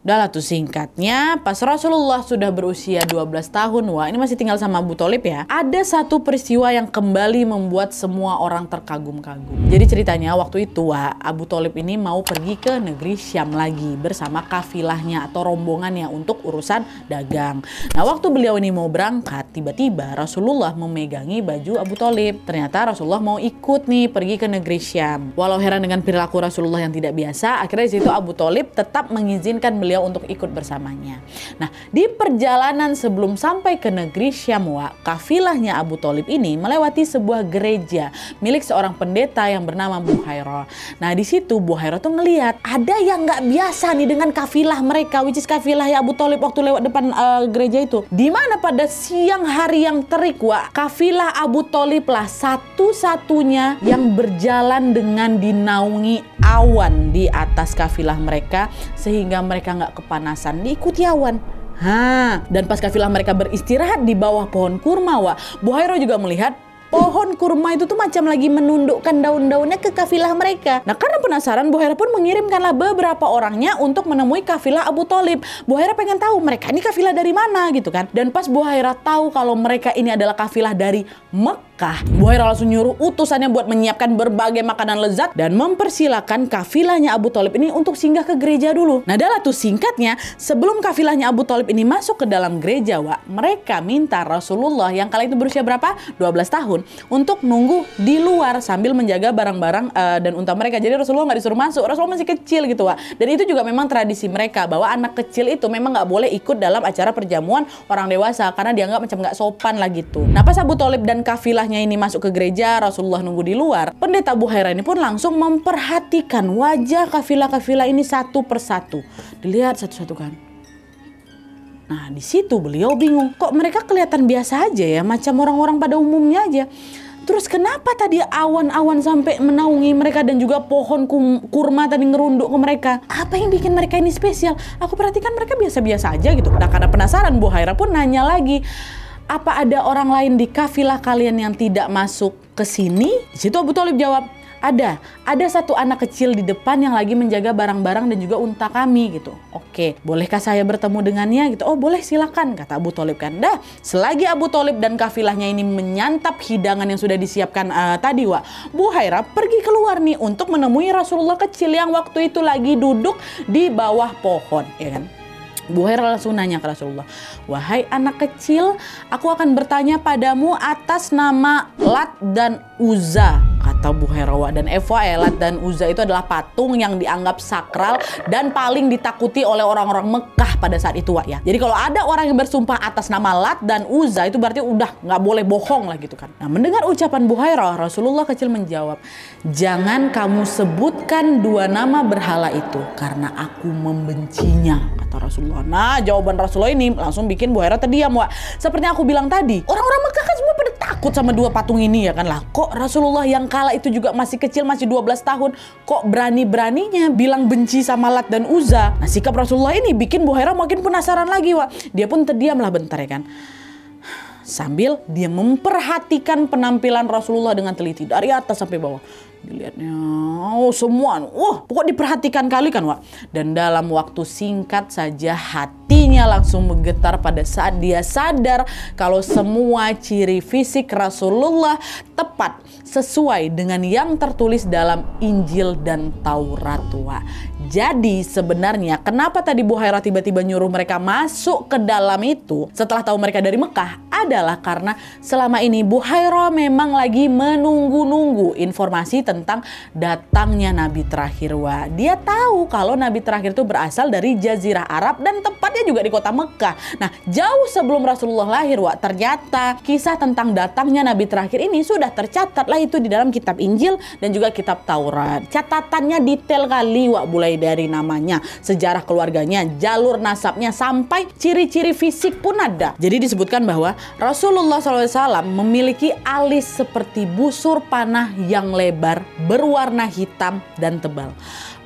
Udah lah tuh singkatnya, pas Rasulullah sudah berusia 12 tahun, ini masih tinggal sama Abu Thalib ya. Ada satu peristiwa yang kembali membuat semua orang terkagum-kagum. Jadi ceritanya waktu itu Abu Thalib ini mau pergi ke negeri Syam lagi bersama kafilahnya atau rombongannya untuk urusan dagang. Nah waktu beliau ini mau berangkat, tiba-tiba Rasulullah memegangi baju Abu Thalib. Ternyata Rasulullah mau ikut nih pergi ke negeri Syam. Walau heran dengan perilaku Rasulullah yang tidak biasa, akhirnya di situ Abu Thalib tetap mengizinkan beliau untuk ikut bersamanya. Nah, di perjalanan sebelum sampai ke negeri Syam, kafilahnya Abu Thalib ini melewati sebuah gereja milik seorang pendeta yang bernama Buhairah. Nah, di situ Buhairah tuh ngelihat ada yang nggak biasa nih dengan kafilah mereka, which is kafilahnya Abu Thalib waktu lewat depan gereja itu. Di mana pada siang hari yang terik, kafilah Abu Thalib lah satu-satunya yang berjalan dengan dinaungi awan di atas kafilah mereka sehingga mereka nggak kepanasan, diikuti awan. Dan pas kafilah mereka beristirahat di bawah pohon kurma, Buhairah juga melihat pohon kurma itu tuh macam lagi menundukkan daun-daunnya ke kafilah mereka. Nah karena penasaran, Buhairah pun mengirimkanlah beberapa orangnya untuk menemui kafilah Abu Thalib. Buhairah pengen tahu mereka ini kafilah dari mana gitu kan. Dan pas Buhairah tahu kalau mereka ini adalah kafilah dari Mekah, Buhairah langsung nyuruh utusannya buat menyiapkan berbagai makanan lezat dan mempersilahkan kafilahnya Abu Thalib ini untuk singgah ke gereja dulu. Nah adalah tuh singkatnya, sebelum kafilahnya Abu Thalib ini masuk ke dalam gereja, mereka minta Rasulullah yang kala itu berusia berapa? 12 tahun untuk nunggu di luar sambil menjaga barang-barang dan unta mereka. Jadi Rasulullah nggak disuruh masuk, Rasulullah masih kecil gitu Dan itu juga memang tradisi mereka bahwa anak kecil itu memang nggak boleh ikut dalam acara perjamuan orang dewasa karena dianggap macam nggak sopan lah gitu. Nah pas Abu Thalib dan kafilahnya ini masuk ke gereja, Rasulullah nunggu di luar. Pendeta Buhairah ini pun langsung memperhatikan wajah kafilah-kafilah ini satu persatu. Dilihat satu-satu kan. Nah di situ beliau bingung, kok mereka kelihatan biasa aja ya, macam orang-orang pada umumnya aja. Terus kenapa tadi awan-awan sampai menaungi mereka dan juga pohon kurma tadi ngerunduk ke mereka? Apa yang bikin mereka ini spesial? Aku perhatikan mereka biasa-biasa aja gitu. Nah karena penasaran, Buhairah pun nanya lagi, apa ada orang lain di kafilah kalian yang tidak masuk ke sini? Di situ Abu Thalib jawab, ada satu anak kecil di depan yang lagi menjaga barang-barang dan juga unta kami gitu. Oke, bolehkah saya bertemu dengannya gitu? Oh boleh, silakan, kata Abu Thalib kan. Selagi Abu Thalib dan kafilahnya ini menyantap hidangan yang sudah disiapkan tadi, Buhairah pergi keluar nih untuk menemui Rasulullah kecil yang waktu itu lagi duduk di bawah pohon, ya kan? Buhairah langsung nanya ke Rasulullah, wahai anak kecil, aku akan bertanya padamu atas nama Lat dan Uzza, kata Buhairah. Dan Lat dan Uzza itu adalah patung yang dianggap sakral dan paling ditakuti oleh orang-orang Mekah pada saat itu ya. Jadi kalau ada orang yang bersumpah atas nama Lat dan Uzza itu berarti udah nggak boleh bohong lah gitu kan. Nah mendengar ucapan Buhairah, Rasulullah kecil menjawab, jangan kamu sebutkan dua nama berhala itu karena aku membencinya, kata Rasulullah. Nah jawaban Rasulullah ini langsung bikin Buhairah terdiam. Seperti yang aku bilang tadi, orang-orang Mekah kan semua pada takut sama dua patung ini ya kan lah. Kok Rasulullah yang kala itu juga masih kecil, masih 12 tahun, kok berani-beraninya bilang benci sama Lat dan Uzza? Nah sikap Rasulullah ini bikin Buhairah makin penasaran lagi. Dia pun terdiam lah bentar ya kan. Sambil dia memperhatikan penampilan Rasulullah dengan teliti dari atas sampai bawah. Dilihatnya, semua, pokok diperhatikan kali kan, Dan dalam waktu singkat saja hatinya langsung bergetar pada saat dia sadar kalau semua ciri fisik Rasulullah tepat sesuai dengan yang tertulis dalam Injil dan Taurat, Jadi sebenarnya kenapa tadi Buhairah tiba-tiba nyuruh mereka masuk ke dalam itu setelah tahu mereka dari Mekah adalah karena selama ini Buhairah memang lagi menunggu-nunggu menunggu informasi tentang datangnya Nabi terakhir. Wah, dia tahu kalau Nabi terakhir itu berasal dari Jazirah Arab dan tepatnya juga di kota Mekah. Nah, jauh sebelum Rasulullah lahir, wah, ternyata kisah tentang datangnya Nabi terakhir ini sudah tercatat lah itu di dalam kitab Injil dan juga kitab Taurat. Catatannya detail kali, wah, mulai dari namanya, sejarah keluarganya, jalur nasabnya, sampai ciri-ciri fisik pun ada. Jadi disebutkan bahwa Rasulullah SAW memiliki alis seperti busur panah yang lebar, berwarna hitam dan tebal.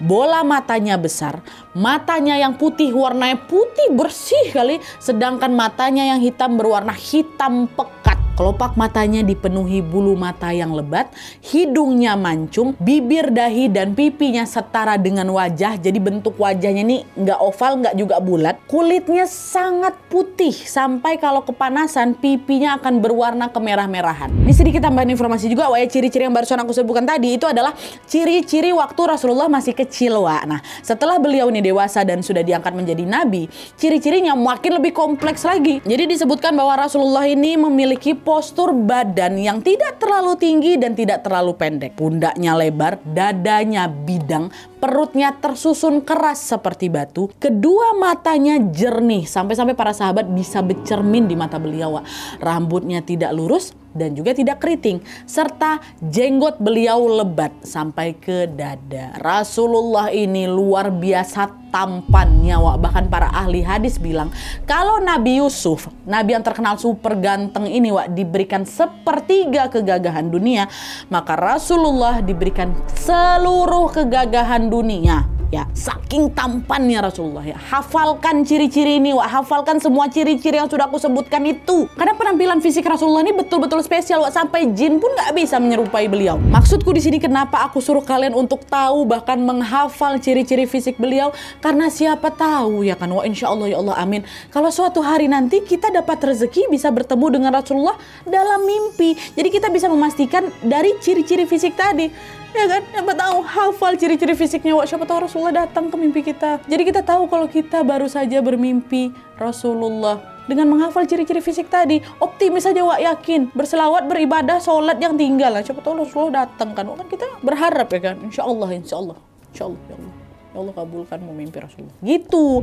Bola matanya besar, matanya yang putih warnanya putih bersih kali, sedangkan matanya yang hitam berwarna hitam pekat. Kelopak matanya dipenuhi bulu mata yang lebat, hidungnya mancung, bibir, dahi, dan pipinya setara dengan wajah. Jadi bentuk wajahnya ini nggak oval, nggak juga bulat. Kulitnya sangat putih, sampai kalau kepanasan pipinya akan berwarna kemerah-merahan. Ini sedikit tambahan informasi juga, wah, ya, ciri-ciri yang barusan aku sebutkan tadi itu adalah ciri-ciri waktu Rasulullah masih kecil, wah. Nah, setelah beliau ini dewasa dan sudah diangkat menjadi nabi, ciri-cirinya makin lebih kompleks lagi. Jadi disebutkan bahwa Rasulullah ini memiliki postur badan yang tidak terlalu tinggi dan tidak terlalu pendek. Pundaknya lebar, dadanya bidang, perutnya tersusun keras seperti batu. Kedua matanya jernih, sampai-sampai para sahabat bisa bercermin di mata beliau. Rambutnya tidak lurus dan juga tidak keriting, serta jenggot beliau lebat sampai ke dada. Rasulullah ini luar biasa tampannya, bahkan para ahli hadis bilang kalau Nabi Yusuf, nabi yang terkenal super ganteng ini, diberikan sepertiga kegagahan dunia, maka Rasulullah diberikan seluruh kegagahan dunia. Ya, saking tampannya Rasulullah, ya. Hafalkan ciri-ciri ini, hafalkan semua ciri-ciri yang sudah aku sebutkan itu. Karena penampilan fisik Rasulullah ini betul-betul spesial, sampai jin pun nggak bisa menyerupai beliau. Maksudku di sini kenapa aku suruh kalian untuk tahu bahkan menghafal ciri-ciri fisik beliau, karena siapa tahu ya kan, insya Allah, ya Allah, amin. Kalau suatu hari nanti kita dapat rezeki bisa bertemu dengan Rasulullah dalam mimpi, jadi kita bisa memastikan dari ciri-ciri fisik tadi. Ya kan, siapa tahu hafal ciri-ciri fisiknya, siapa tahu Rasulullah datang ke mimpi kita. Jadi kita tahu kalau kita baru saja bermimpi Rasulullah. Dengan menghafal ciri-ciri fisik tadi, optimis saja, yakin, berselawat, beribadah, sholat yang tinggal lah. Siapa tahu Rasulullah datang kan, kan kita berharap ya kan, insya Allah, insya Allah, insya Allah, ya Allah, ya Allah kabulkan mau mimpi Rasulullah. Gitu.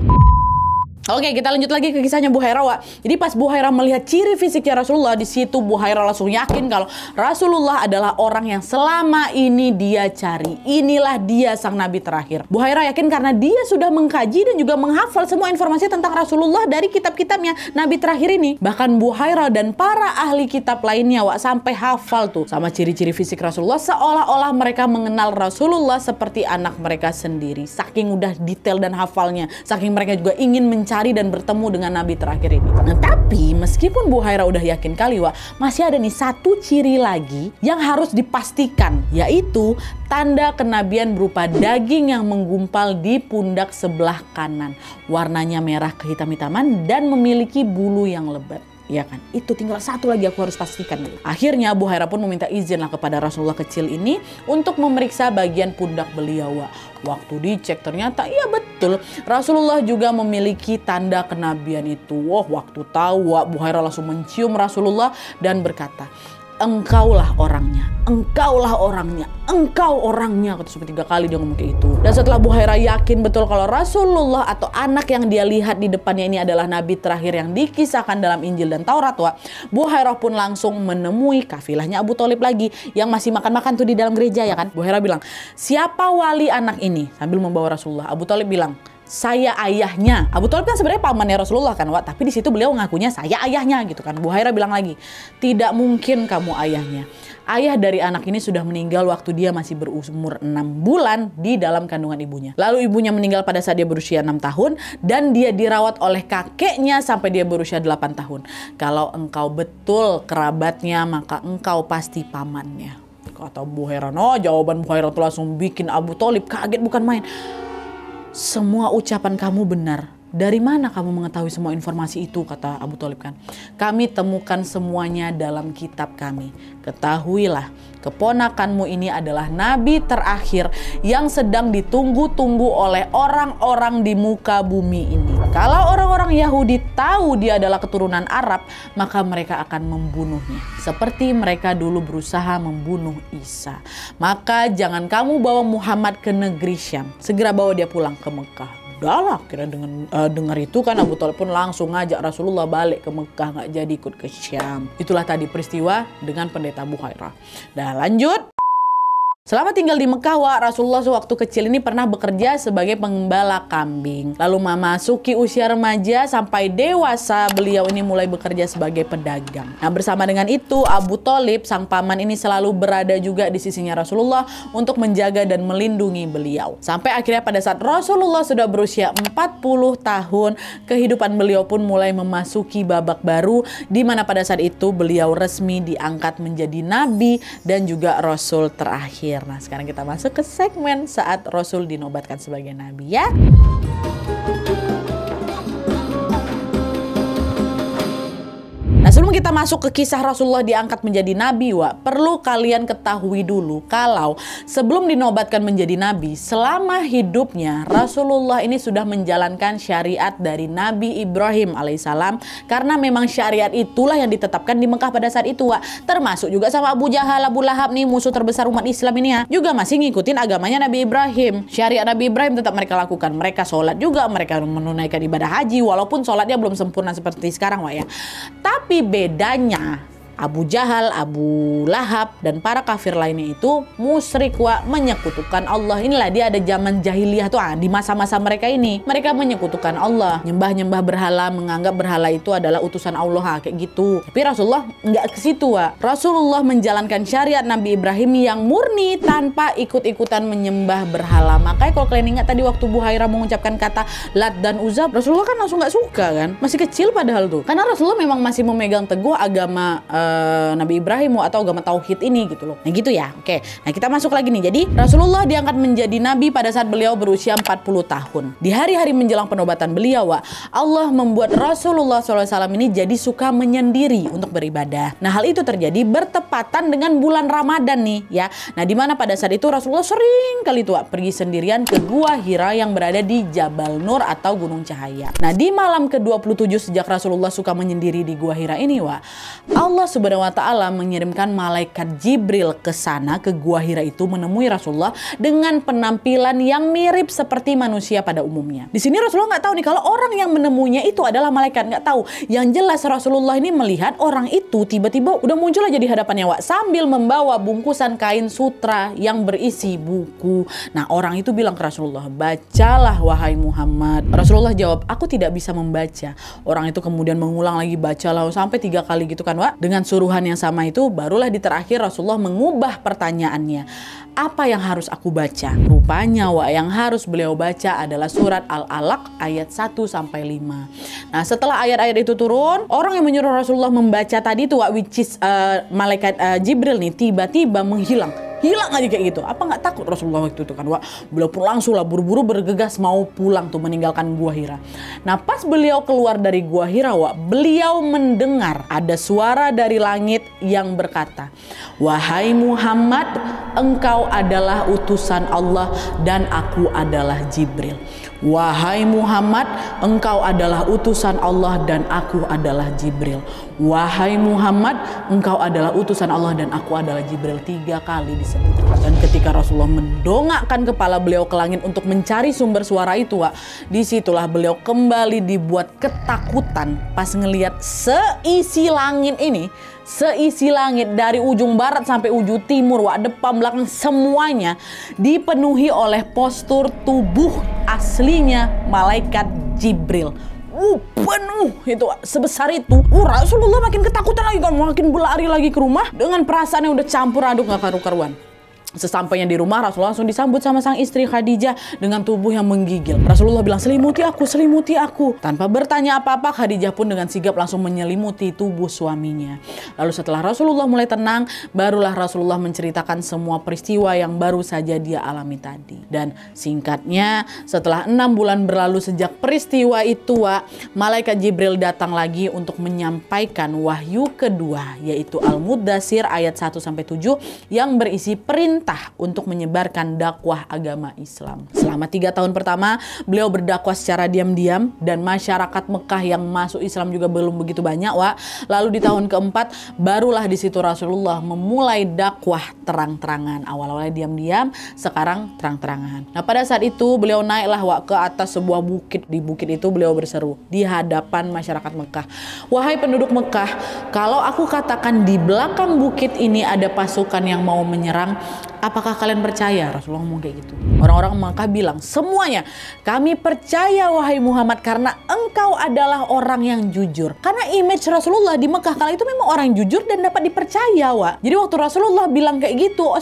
Oke, kita lanjut lagi ke kisahnya Buhairah. Jadi pas Buhairah melihat ciri fisiknya Rasulullah, di situ Buhairah langsung yakin kalau Rasulullah adalah orang yang selama ini dia cari. Inilah dia sang nabi terakhir. Buhairah yakin karena dia sudah mengkaji dan juga menghafal semua informasi tentang Rasulullah dari kitab-kitabnya nabi terakhir ini. Bahkan Buhairah dan para ahli kitab lainnya, sampai hafal tuh sama ciri-ciri fisik Rasulullah, seolah-olah mereka mengenal Rasulullah seperti anak mereka sendiri. Saking udah detail dan hafalnya, saking mereka juga ingin mencari dan bertemu dengan nabi terakhir ini. Nah, tapi meskipun Buhairah udah yakin kali, masih ada nih satu ciri lagi yang harus dipastikan, yaitu tanda kenabian berupa daging yang menggumpal di pundak sebelah kanan. Warnanya merah kehitam-hitaman dan memiliki bulu yang lebat. Ya kan, itu tinggal satu lagi aku harus pastikan. Akhirnya Buhairah pun meminta izin lah kepada Rasulullah kecil ini untuk memeriksa bagian pundak beliau. Waktu dicek ternyata iya betul, Rasulullah juga memiliki tanda kenabian itu. Waktu tahu, Buhairah langsung mencium Rasulullah dan berkata, engkaulah orangnya, engkaulah orangnya, engkau orangnya. Kata seperti 3 kali dia ngomong kayak itu. Dan setelah Buhairah yakin betul kalau Rasulullah atau anak yang dia lihat di depannya ini adalah nabi terakhir yang dikisahkan dalam Injil dan Taurat, Buhairah pun langsung menemui kafilahnya Abu Thalib lagi yang masih makan-makan tuh di dalam gereja, ya kan. Buhairah bilang, siapa wali anak ini? Sambil membawa Rasulullah. Abu Thalib bilang, saya ayahnya. Abu Thalib kan sebenarnya pamannya Rasulullah kan, tapi di situ beliau ngakunya saya ayahnya gitu kan. Buhairah bilang lagi, tidak mungkin kamu ayahnya. Ayah dari anak ini sudah meninggal waktu dia masih berumur 6 bulan di dalam kandungan ibunya. Lalu ibunya meninggal pada saat dia berusia 6 tahun dan dia dirawat oleh kakeknya sampai dia berusia 8 tahun. Kalau engkau betul kerabatnya, maka engkau pasti pamannya. Kata Buhairah. No, jawaban Buhairah itu langsung bikin Abu Thalib kaget bukan main. Semua ucapan kamu benar, dari mana kamu mengetahui semua informasi itu? Kata Abu Thalib kan. Kami temukan semuanya dalam kitab kami. Ketahuilah, keponakanmu ini adalah nabi terakhir yang sedang ditunggu-tunggu oleh orang-orang di muka bumi ini. Kalau orang-orang Yahudi tahu dia adalah keturunan Arab, maka mereka akan membunuhnya. Seperti mereka dulu berusaha membunuh Isa. Maka jangan kamu bawa Muhammad ke negeri Syam. Segera bawa dia pulang ke Mekah. Udahlah, kira dengar itu kan Abu Thalib pun langsung ngajak Rasulullah balik ke Mekah, nggak jadi ikut ke Syam. Itulah tadi peristiwa dengan pendeta Buhairah. Dah lanjut. Selama tinggal di Mekah, Rasulullah sewaktu kecil ini pernah bekerja sebagai pengembala kambing. Lalu memasuki usia remaja sampai dewasa, beliau ini mulai bekerja sebagai pedagang. Nah, bersama dengan itu, Abu Thalib, sang paman ini selalu berada juga di sisinya Rasulullah untuk menjaga dan melindungi beliau. Sampai akhirnya pada saat Rasulullah sudah berusia 40 tahun, kehidupan beliau pun mulai memasuki babak baru, di mana pada saat itu beliau resmi diangkat menjadi nabi dan juga rasul terakhir. Nah, sekarang kita masuk ke segmen saat Rasul dinobatkan sebagai nabi ya. Nah, sebelum kita masuk ke kisah Rasulullah diangkat menjadi nabi, perlu kalian ketahui dulu kalau sebelum dinobatkan menjadi nabi, selama hidupnya Rasulullah ini sudah menjalankan syariat dari Nabi Ibrahim alaihissalam, karena memang syariat itulah yang ditetapkan di Mekah pada saat itu, termasuk juga sama Abu Jahal, Abu Lahab nih, musuh terbesar umat Islam ini ya, juga masih ngikutin agamanya Nabi Ibrahim. Syariat Nabi Ibrahim tetap mereka lakukan. Mereka sholat juga, mereka menunaikan ibadah haji, walaupun sholatnya belum sempurna seperti sekarang ya. Tapi bedanya Abu Jahal, Abu Lahab, dan para kafir lainnya itu musyrik menyekutukan Allah. Inilah dia ada zaman jahiliyah tuh, di masa-masa mereka ini. Mereka menyekutukan Allah, nyembah-nyembah berhala, menganggap berhala itu adalah utusan Allah, kayak gitu. Tapi Rasulullah nggak ke situ, Rasulullah menjalankan syariat Nabi Ibrahim yang murni tanpa ikut-ikutan menyembah berhala. Makanya kalau kalian ingat tadi waktu Buhairah mengucapkan kata Lat dan Uzza, Rasulullah kan langsung nggak suka kan? Masih kecil padahal tuh. Karena Rasulullah memang masih memegang teguh agama Nabi Ibrahim atau agama tauhid ini gitu loh. Nah gitu ya. Oke. Nah kita masuk lagi nih. Jadi Rasulullah diangkat menjadi nabi pada saat beliau berusia 40 tahun. Di hari-hari menjelang penobatan beliau, Allah membuat Rasulullah SAW ini jadi suka menyendiri untuk beribadah. Nah hal itu terjadi bertepatan dengan bulan Ramadan nih ya. Nah di mana pada saat itu Rasulullah sering kali tuh pergi sendirian ke Gua Hira yang berada di Jabal Nur atau Gunung Cahaya. Nah di malam ke-27 sejak Rasulullah suka menyendiri di Gua Hira ini, Allah Subhanahu wa Ta'ala mengirimkan malaikat Jibril ke sana, ke Gua Hira itu, menemui Rasulullah dengan penampilan yang mirip seperti manusia pada umumnya. Di sini Rasulullah nggak tahu nih kalau orang yang menemuinya itu adalah malaikat, nggak tahu. Yang jelas Rasulullah ini melihat orang itu tiba-tiba udah muncul aja di hadapannya, sambil membawa bungkusan kain sutra yang berisi buku. Nah orang itu bilang ke Rasulullah, bacalah wahai Muhammad. Rasulullah jawab, aku tidak bisa membaca. Orang itu kemudian mengulang lagi, bacalah sampai 3 kali gitu kan, dengan suruhan yang sama itu, barulah di terakhir Rasulullah mengubah pertanyaannya. Apa yang harus aku baca? Rupanya yang harus beliau baca adalah surat Al-Alaq ayat 1-5. Nah setelah ayat-ayat itu turun, orang yang menyuruh Rasulullah membaca tadi itu, which is malaikat Jibril nih, tiba-tiba menghilang. Hilang aja kayak gitu. Apa nggak takut Rasulullah waktu itu kan? Beliau pun langsung lah buru-buru bergegas mau pulang tuh meninggalkan Gua Hira. Nah pas beliau keluar dari Gua Hira, beliau mendengar ada suara dari langit yang berkata, wahai Muhammad, engkau adalah utusan Allah dan aku adalah Jibril. Wahai Muhammad, engkau adalah utusan Allah dan aku adalah Jibril. Wahai Muhammad, engkau adalah utusan Allah dan aku adalah Jibril. 3 kali disebut. Dan ketika Rasulullah mendongakkan kepala beliau ke langit untuk mencari sumber suara itu, disitulah beliau kembali dibuat ketakutan pas ngelihat seisi langit ini. Seisi langit dari ujung barat sampai ujung timur, depan belakang semuanya dipenuhi oleh postur tubuh aslinya malaikat Jibril. Penuh itu sebesar itu. Rasulullah makin ketakutan lagi kan, makin berlari lagi ke rumah dengan perasaan yang udah campur aduk gak karu-karuan. Sesampainya di rumah, Rasulullah langsung disambut sama sang istri Khadijah dengan tubuh yang menggigil. Rasulullah bilang, selimuti aku, selimuti aku. Tanpa bertanya apa-apa, Khadijah pun dengan sigap langsung menyelimuti tubuh suaminya. Lalu setelah Rasulullah mulai tenang, barulah Rasulullah menceritakan semua peristiwa yang baru saja dia alami tadi. Dan singkatnya, setelah 6 bulan berlalu sejak peristiwa itu, malaikat Jibril datang lagi untuk menyampaikan wahyu kedua, yaitu Al-Muddatsir ayat 1-7 yang berisi perintah untuk menyebarkan dakwah agama Islam. Selama 3 tahun pertama, beliau berdakwah secara diam-diam dan masyarakat Mekah yang masuk Islam juga belum begitu banyak, Lalu di tahun keempat, barulah di situ Rasulullah memulai dakwah terang-terangan. Awal-awalnya diam-diam, sekarang terang-terangan. Nah, pada saat itu beliau naiklah ke atas sebuah bukit. Di bukit itu beliau berseru di hadapan masyarakat Mekah. Wahai penduduk Mekah, kalau aku katakan di belakang bukit ini ada pasukan yang mau menyerang, apakah kalian percaya? Rasulullah ngomong kayak gitu. Orang-orang Mekah bilang, semuanya, kami percaya wahai Muhammad karena engkau adalah orang yang jujur. Karena image Rasulullah di Mekah kala itu memang orang yang jujur dan dapat dipercaya, Jadi waktu Rasulullah bilang kayak gitu,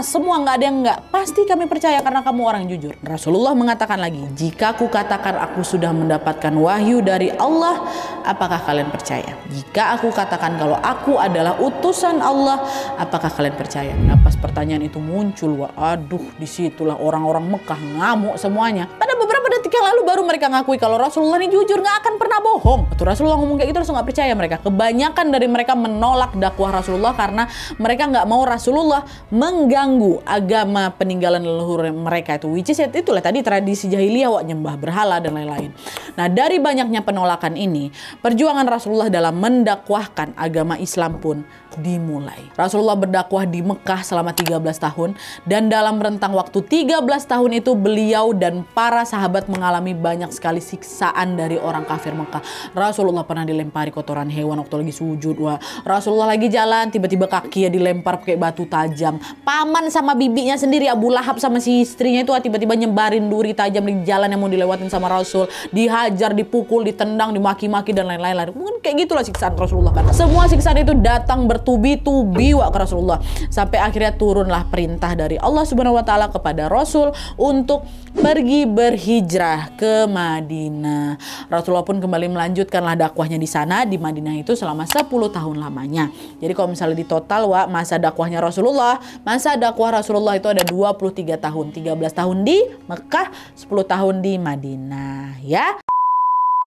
semua nggak ada yang nggak. Pasti kami percaya karena kamu orang yang jujur. Rasulullah mengatakan lagi, jika aku katakan aku sudah mendapatkan wahyu dari Allah, apakah kalian percaya? Jika aku katakan kalau aku adalah utusan Allah, apakah kalian percaya? Nah, pas pertanyaan itu muncul, aduh, disitulah orang-orang Mekah ngamuk semuanya. Pada beberapa detik yang lalu baru mereka ngakui kalau Rasulullah ini jujur, nggak akan pernah bohong. Waktu Rasulullah ngomong kayak gitu langsung nggak percaya mereka. Kebanyakan dari mereka menolak dakwah Rasulullah karena mereka nggak mau Rasulullah mengganggu agama peninggalan leluhur mereka itu, which is itulah tadi tradisi jahiliyah, nyembah berhala dan lain-lain. Nah, dari banyaknya penolakan ini, perjuangan Rasulullah dalam mendakwahkan agama Islam pun dimulai. Rasulullah berdakwah di Mekah selama 13 tahun dan dalam rentang waktu 13 tahun itu beliau dan para sahabat mengalami banyak sekali siksaan dari orang kafir Mekah. Rasulullah pernah dilempari kotoran hewan waktu lagi sujud. Rasulullah lagi jalan tiba-tiba kakinya dilempar pakai batu tajam. Paman sama bibinya sendiri Abu Lahab sama si istrinya itu tiba-tiba nyebarin duri tajam di jalan yang mau dilewatin sama Rasul. Dihajar, dipukul, ditendang, dimaki-maki dan lain-lain. Mungkin kayak gitulah siksaan Rasulullah kan. Semua siksaan itu datang bertubi-tubi ke Rasulullah sampai akhirnya turunlah perintah dari Allah Subhanahu wa taala kepada Rasul untuk pergi berhijrah ke Madinah. Rasulullah pun kembali melanjutkanlah dakwahnya di sana di Madinah itu selama 10 tahun lamanya. Jadi kalau misalnya di total masa dakwahnya Rasulullah, masa dakwah Rasulullah itu ada 23 tahun. 13 tahun di Mekah, 10 tahun di Madinah, ya.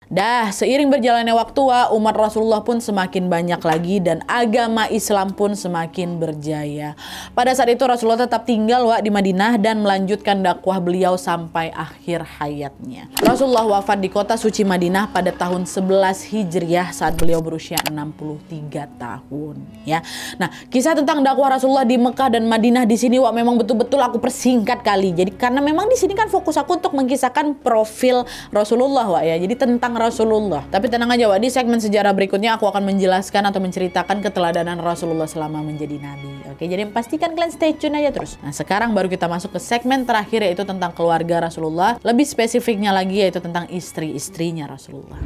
Dah, seiring berjalannya waktu, umat Rasulullah pun semakin banyak lagi dan agama Islam pun semakin berjaya. Pada saat itu Rasulullah tetap tinggal di Madinah dan melanjutkan dakwah beliau sampai akhir hayatnya. Rasulullah wafat di kota suci Madinah pada tahun 11 Hijriah saat beliau berusia 63 tahun. Ya. Nah, kisah tentang dakwah Rasulullah di Mekah dan Madinah di sini memang betul-betul aku persingkat kali. Jadi karena memang di sini kan fokus aku untuk mengisahkan profil Rasulullah, ya. Jadi tentang Rasulullah. Tapi tenang aja, di segmen sejarah berikutnya aku akan menjelaskan atau menceritakan keteladanan Rasulullah selama menjadi nabi. Oke, jadi pastikan kalian stay tune aja terus. Nah, sekarang baru kita masuk ke segmen terakhir, yaitu tentang keluarga Rasulullah. Lebih spesifiknya lagi yaitu tentang istri-istrinya Rasulullah.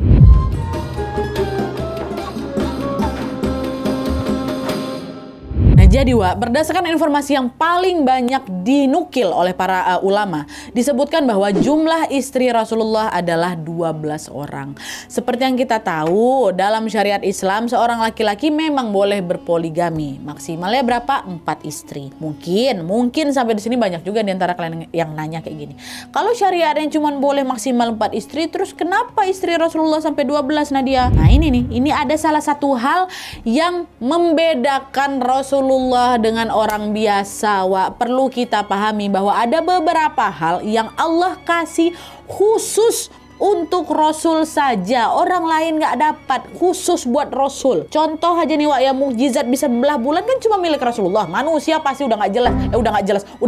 Jadi berdasarkan informasi yang paling banyak dinukil oleh para ulama, disebutkan bahwa jumlah istri Rasulullah adalah 12 orang. Seperti yang kita tahu, dalam syariat Islam seorang laki-laki memang boleh berpoligami. Maksimalnya berapa? 4 istri. Mungkin sampai di sini banyak juga di antara kalian yang nanya kayak gini. Kalau syariatnya cuma boleh maksimal 4 istri, terus kenapa istri Rasulullah sampai 12, Nadia? Nah, ini ada salah satu hal yang membedakan Rasulullah dengan orang biasa. Perlu kita pahami bahwa ada beberapa hal yang Allah kasih khusus untuk Rasul saja, orang lain nggak dapat, khusus buat Rasul. Contoh aja nih, ya mukjizat bisa belah bulan kan cuma milik Rasulullah. Manusia pasti udah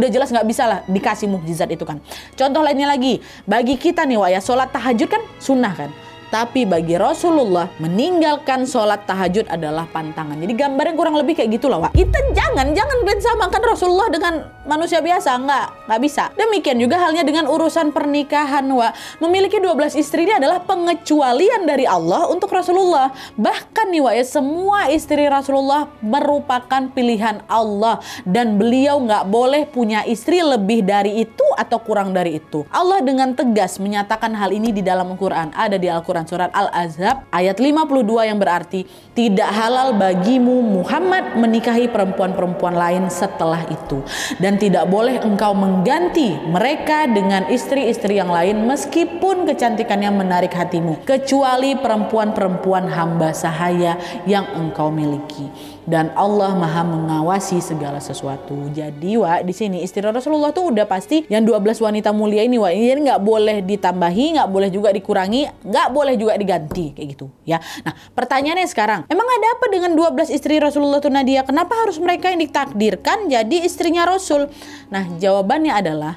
jelas nggak bisa lah dikasih mukjizat itu kan. Contoh lainnya lagi, bagi kita nih, ya sholat tahajud kan sunnah kan. Tapi bagi Rasulullah, meninggalkan sholat tahajud adalah pantangan. Jadi gambarnya kurang lebih kayak gitulah, Wak. Kita jangan samakan Rasulullah dengan manusia biasa, nggak bisa. Demikian juga halnya dengan urusan pernikahan, Wak. Memiliki 12 istri ini adalah pengecualian dari Allah untuk Rasulullah. Bahkan nih, Wak, ya, semua istri Rasulullah merupakan pilihan Allah dan beliau nggak boleh punya istri lebih dari itu atau kurang dari itu. Allah dengan tegas menyatakan hal ini di dalam Al-Quran. Ada di Al-Quran surat Al-Ahzab ayat 52 yang berarti, tidak halal bagimu Muhammad menikahi perempuan-perempuan lain setelah itu, dan tidak boleh engkau mengganti mereka dengan istri-istri yang lain meskipun kecantikannya menarik hatimu, kecuali perempuan-perempuan hamba sahaya yang engkau miliki. Dan Allah Maha mengawasi segala sesuatu. Jadi, Wak, di sini istri Rasulullah tuh udah pasti yang 12 wanita mulia ini, Wak. Ini nggak boleh ditambahi, nggak boleh juga dikurangi, nggak boleh juga diganti kayak gitu, ya. Nah, pertanyaannya sekarang, emang ada apa dengan 12 istri Rasulullah tuh, Nadia? Kenapa harus mereka yang ditakdirkan jadi istrinya Rasul? Nah, jawabannya adalah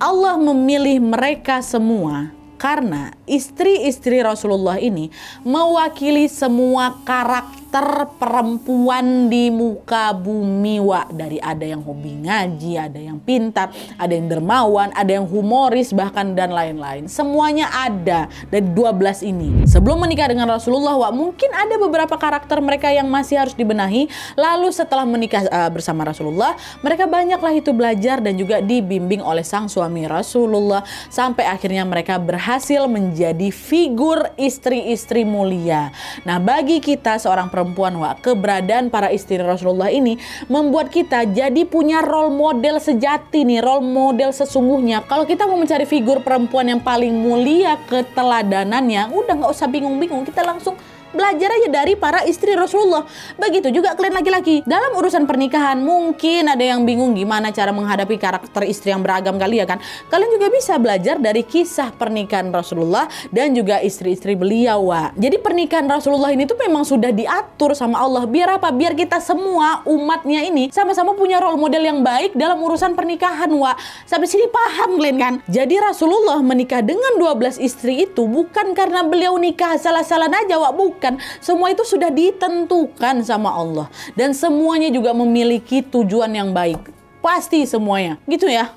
Allah memilih mereka semua karena istri-istri Rasulullah ini mewakili semua karakter perempuan di muka bumi, Wak. Dari ada yang hobi ngaji, ada yang pintar, ada yang dermawan, ada yang humoris, bahkan dan lain-lain. Semuanya ada dari 12 ini. Sebelum menikah dengan Rasulullah, Wak, mungkin ada beberapa karakter mereka yang masih harus dibenahi. Lalu setelah menikah bersama Rasulullah, mereka banyaklah itu belajar dan juga dibimbing oleh sang suami Rasulullah, sampai akhirnya mereka berhasil menjadi figur istri-istri mulia. Nah, bagi kita seorang perempuan, Wak, keberadaan para istri Rasulullah ini membuat kita jadi punya role model sejati nih, role model sesungguhnya. Kalau kita mau mencari figur perempuan yang paling mulia keteladanannya, udah nggak usah bingung-bingung, kita langsung belajar aja dari para istri Rasulullah. Begitu juga kalian laki-laki. Dalam urusan pernikahan mungkin ada yang bingung gimana cara menghadapi karakter istri yang beragam kali, ya kan? Kalian juga bisa belajar dari kisah pernikahan Rasulullah dan juga istri-istri beliau, Wak. Jadi pernikahan Rasulullah ini tuh memang sudah diatur sama Allah. Biar apa? Biar kita semua umatnya ini sama-sama punya role model yang baik dalam urusan pernikahan, Wak. Sampai sini paham kalian kan? Jadi Rasulullah menikah dengan 12 istri itu bukan karena beliau nikah salah-salah aja, Wak. Bukan. Semua itu sudah ditentukan sama Allah. Dan semuanya juga memiliki tujuan yang baik. Pasti semuanya. Gitu ya.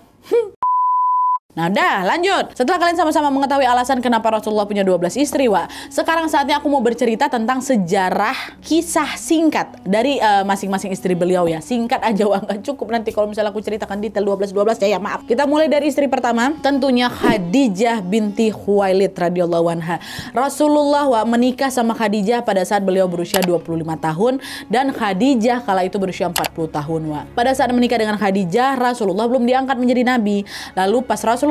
Nah, dah lanjut. Setelah kalian sama-sama mengetahui alasan kenapa Rasulullah punya 12 istri, Wak, sekarang saatnya aku mau bercerita tentang sejarah kisah singkat dari masing-masing istri beliau, ya. Singkat aja, Wak, nggak cukup nanti kalau misalnya aku ceritakan detail 12 ya, maaf. Kita mulai dari istri pertama, tentunya Khadijah binti Khuwailid radhiyallahu anha. Rasulullah, Wak, menikah sama Khadijah pada saat beliau berusia 25 tahun dan Khadijah kala itu berusia 40 tahun, Wak. Pada saat menikah dengan Khadijah, Rasulullah belum diangkat menjadi nabi. Lalu pas Rasulullah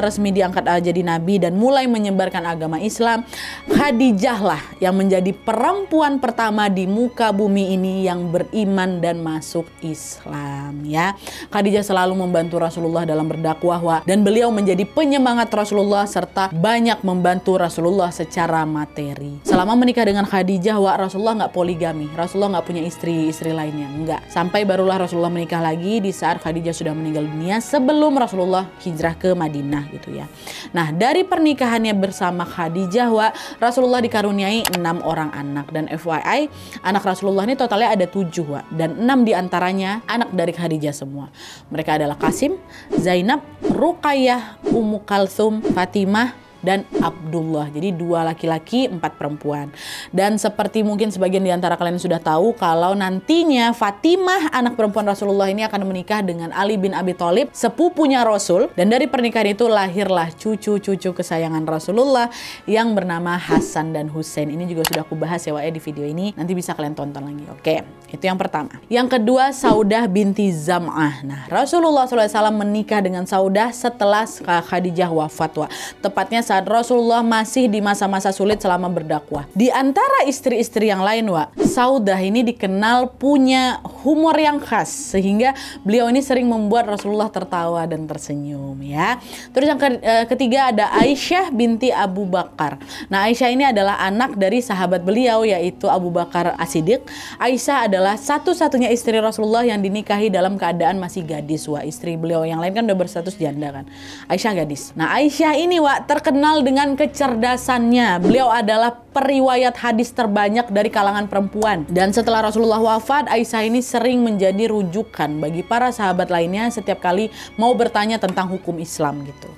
resmi diangkat jadi nabi dan mulai menyebarkan agama Islam, Khadijah lah yang menjadi perempuan pertama di muka bumi ini yang beriman dan masuk Islam, ya. Khadijah selalu membantu Rasulullah dalam berdakwah, Wak, dan beliau menjadi penyemangat Rasulullah serta banyak membantu Rasulullah secara materi. Selama menikah dengan Khadijah, Wak, Rasulullah nggak poligami. Rasulullah nggak punya istri lainnya, enggak. Sampai barulah Rasulullah menikah lagi di saat Khadijah sudah meninggal dunia sebelum Rasulullah hijrah ke Madinah, gitu ya. Nah, dari pernikahannya bersama Khadijah, Wak, Rasulullah dikaruniai 6 orang anak. Dan FYI, anak Rasulullah ini totalnya ada 7, Wak, dan 6 diantaranya anak dari Khadijah semua. Mereka adalah Qasim, Zainab, Ruqayyah, Ummu Kalsum, Fatimah, dan Abdullah. Jadi 2 laki-laki, 4 perempuan. Dan seperti mungkin sebagian di antara kalian sudah tahu, kalau nantinya Fatimah, anak perempuan Rasulullah ini akan menikah dengan Ali bin Abi Thalib, sepupunya Rasul. Dan dari pernikahan itu lahirlah cucu-cucu kesayangan Rasulullah yang bernama Hasan dan Husain. Ini juga sudah aku bahas, ya, Wak, di video ini. Nanti bisa kalian tonton lagi. Oke, itu yang pertama. Yang kedua, Saudah binti Zam'ah. Nah, Rasulullah SAW menikah dengan Saudah setelah Khadijah wafat, Wak. Tepatnya saat Rasulullah masih di masa-masa sulit selama berdakwah. Di antara istri-istri yang lain, Wak, Saudah ini dikenal punya humor yang khas sehingga beliau ini sering membuat Rasulullah tertawa dan tersenyum, ya. Terus yang ketiga ada Aisyah binti Abu Bakar. Nah, Aisyah ini adalah anak dari sahabat beliau yaitu Abu Bakar As-Siddiq. Aisyah adalah satu-satunya istri Rasulullah yang dinikahi dalam keadaan masih gadis, Wak. Istri beliau yang lain kan udah berstatus janda kan. Aisyah gadis. Nah, Aisyah ini, Wak, terkenal terkenal dengan kecerdasannya. Beliau adalah periwayat hadis terbanyak dari kalangan perempuan. Dan setelah Rasulullah wafat, Aisyah ini sering menjadi rujukan bagi para sahabat lainnya setiap kali mau bertanya tentang hukum Islam gitu.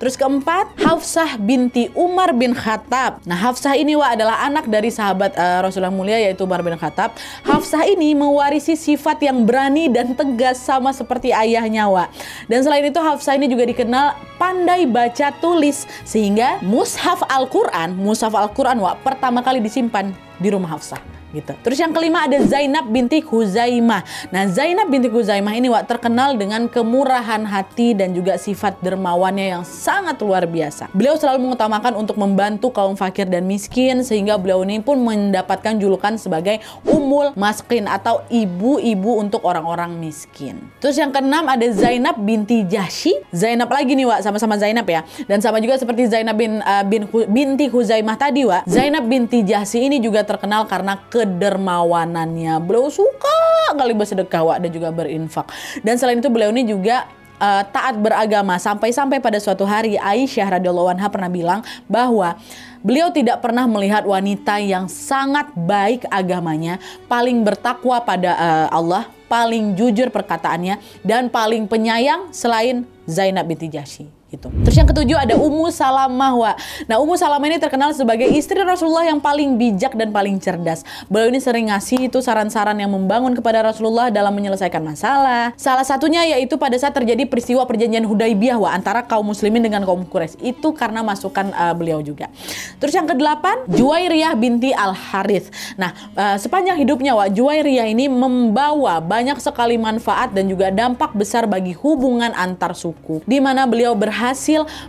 Terus keempat, Hafsah binti Umar bin Khattab. Nah, Hafsah ini adalah anak dari sahabat Rasulullah mulia, yaitu Umar bin Khattab. Hafsah ini mewarisi sifat yang berani dan tegas sama seperti ayahnya, Dan selain itu, Hafsah ini juga dikenal pandai baca tulis, sehingga mushaf Al-Quran, pertama kali disimpan di rumah Hafsah gitu. Terus yang kelima ada Zainab binti Khuzaimah. Nah, Zainab binti Khuzaimah ini terkenal dengan kemurahan hati dan juga sifat dermawannya yang sangat luar biasa. Beliau selalu mengutamakan untuk membantu kaum fakir dan miskin, sehingga beliau ini pun mendapatkan julukan sebagai Ummul Maskin atau ibu-ibu untuk orang-orang miskin. Terus yang keenam ada Zainab binti Jahsy. Zainab lagi nih, sama-sama Zainab ya. Dan sama juga seperti Zainab binti Khuzaimah tadi, Zainab binti Jahsy ini juga terkenal karena kedermawanannya. Beliau suka kali bersedekah dan juga berinfak. Dan selain itu beliau ini juga taat beragama, sampai-sampai pada suatu hari Aisyah radhiyallahu anha pernah bilang bahwa beliau tidak pernah melihat wanita yang sangat baik agamanya, paling bertakwa pada Allah, paling jujur perkataannya, dan paling penyayang selain Zainab binti Jahsy. Gitu. Terus yang ketujuh ada Ummu Salamah. Nah, Ummu Salamah ini terkenal sebagai istri Rasulullah yang paling bijak dan paling cerdas. Beliau ini sering ngasih itu saran-saran yang membangun kepada Rasulullah dalam menyelesaikan masalah. Salah satunya yaitu pada saat terjadi peristiwa perjanjian Hudaibiyah antara kaum muslimin dengan kaum Quraisy. Itu karena masukan beliau juga. Terus yang kedelapan, Juwairiyah binti Al-Harith. Nah, sepanjang hidupnya Juwairiyah ini membawa banyak sekali manfaat dan juga dampak besar bagi hubungan antar suku, di mana beliau berhasil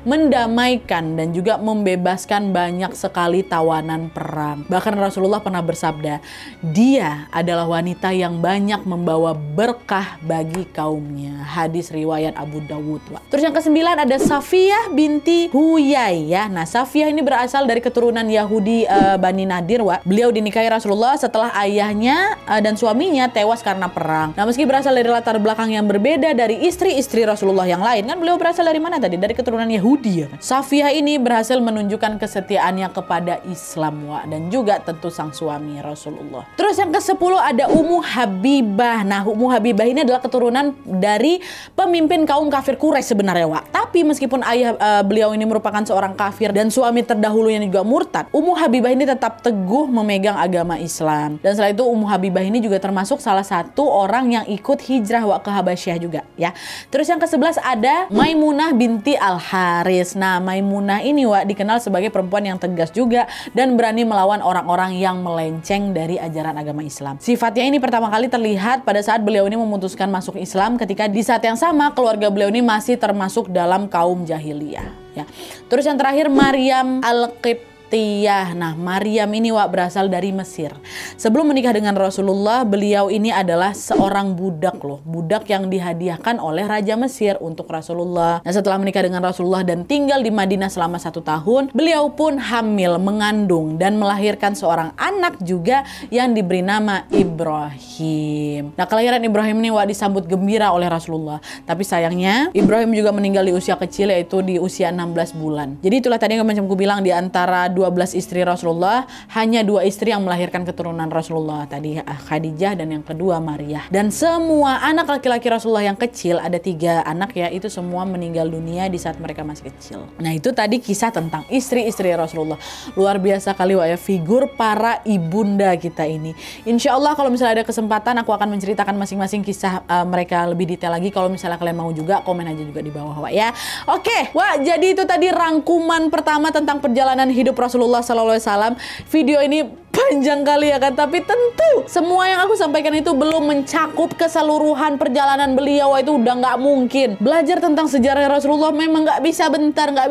mendamaikan dan juga membebaskan banyak sekali tawanan perang. Bahkan Rasulullah pernah bersabda, dia adalah wanita yang banyak membawa berkah bagi kaumnya. Hadis riwayat Abu Dawud. Terus yang kesembilan ada Safiyah binti Huyai. Nah, Safiyah ini berasal dari keturunan Yahudi Bani Nadir. Beliau dinikahi Rasulullah setelah ayahnya dan suaminya tewas karena perang. Nah, meski berasal dari latar belakang yang berbeda dari istri-istri Rasulullah yang lain, kan beliau berasal dari mana tadi? Dari keturunan Yahudi ya. Safiyah ini berhasil menunjukkan kesetiaannya kepada Islam dan juga tentu sang suami Rasulullah. Terus yang ke-10 ada Ummu Habibah. Nah, Ummu Habibah ini adalah keturunan dari pemimpin kaum kafir Quraisy sebenarnya, Tapi meskipun ayah beliau ini merupakan seorang kafir dan suami terdahulunya juga murtad, Ummu Habibah ini tetap teguh memegang agama Islam. Dan selain itu Ummu Habibah ini juga termasuk salah satu orang yang ikut hijrah ke Habasyah juga ya. Terus yang ke-11 ada Maimunah binti Al-Haris. Nah, Maimunah ini dikenal sebagai perempuan yang tegas juga dan berani melawan orang-orang yang melenceng dari ajaran agama Islam. Sifatnya ini pertama kali terlihat pada saat beliau ini memutuskan masuk Islam, ketika di saat yang sama keluarga beliau ini masih termasuk dalam kaum jahiliyah ya. Terus yang terakhir Maryam Al-Qibtiyah. Nah, Maryam ini berasal dari Mesir. Sebelum menikah dengan Rasulullah, beliau ini adalah seorang budak budak yang dihadiahkan oleh Raja Mesir untuk Rasulullah. Nah, setelah menikah dengan Rasulullah dan tinggal di Madinah selama 1 tahun, beliau pun hamil, mengandung dan melahirkan seorang anak juga yang diberi nama Ibrahim. Nah, kelahiran Ibrahim ini disambut gembira oleh Rasulullah. Tapi sayangnya Ibrahim juga meninggal di usia kecil, yaitu di usia 16 bulan. Jadi itulah tadi yang macam aku bilang, di antara 12 istri Rasulullah, hanya 2 istri yang melahirkan keturunan Rasulullah. Tadi Khadijah dan yang kedua Maryah. Dan semua anak laki-laki Rasulullah yang kecil, ada 3 anak ya, itu semua meninggal dunia di saat mereka masih kecil. Nah, itu tadi kisah tentang istri-istri Rasulullah. Luar biasa kali figur para ibunda kita ini. Insya Allah kalau misalnya ada kesempatan aku akan menceritakan masing-masing kisah mereka lebih detail lagi. Kalau misalnya kalian mau juga, komen aja juga di bawah ya. Oke, jadi itu tadi rangkuman pertama tentang perjalanan hidup Rasulullah SAW. Video ini panjang kali ya kan, tapi tentu semua yang aku sampaikan itu belum mencakup keseluruhan perjalanan beliau. Itu udah nggak mungkin. Belajar tentang sejarah Rasulullah memang nggak bisa bentar, nggak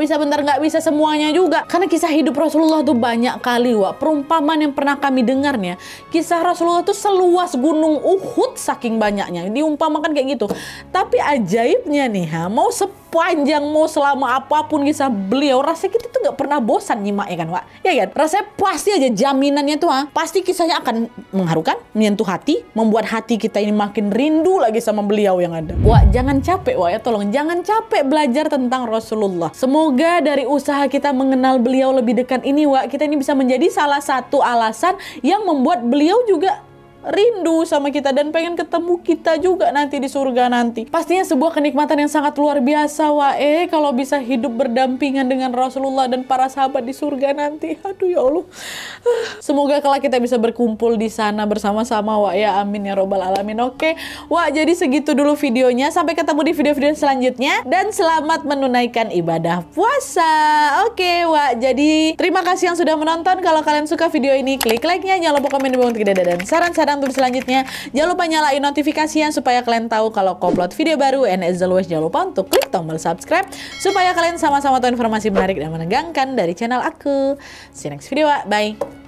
bisa semuanya juga, karena kisah hidup Rasulullah tuh banyak kali. Perumpamaan yang pernah kami dengarnya, kisah Rasulullah tuh seluas gunung Uhud, saking banyaknya diumpamakan kayak gitu. Tapi ajaibnya nih, mau sepanjang, mau selama apapun kisah beliau, rasanya kita tuh nggak pernah bosan nyimak ya kan, ya kan? Rasanya pasti aja jaminannya videonya tuh pasti kisahnya akan mengharukan, menyentuh hati, membuat hati kita ini makin rindu lagi sama beliau yang ada. Wah, jangan capek ya, tolong jangan capek belajar tentang Rasulullah. Semoga dari usaha kita mengenal beliau lebih dekat ini kita ini bisa menjadi salah satu alasan yang membuat beliau juga rindu sama kita dan pengen ketemu kita juga nanti di surga nanti. Pastinya sebuah kenikmatan yang sangat luar biasa kalau bisa hidup berdampingan dengan Rasulullah dan para sahabat di surga nanti. Aduh ya Allah. Semoga kalau kita bisa berkumpul di sana bersama-sama ya, amin ya robbal alamin. Oke, jadi segitu dulu videonya. Sampai ketemu di video-video selanjutnya dan selamat menunaikan ibadah puasa. Oke, jadi terima kasih yang sudah menonton. Kalau kalian suka video ini, klik like-nya, jangan lupa komen di bawah untuk ide dan saran-saran untuk selanjutnya. Jangan lupa nyalain notifikasinya supaya kalian tahu kalau upload video baru. And as always, jangan lupa untuk klik tombol subscribe supaya kalian sama-sama tahu informasi menarik dan menegangkan dari channel aku. See you next video, bye.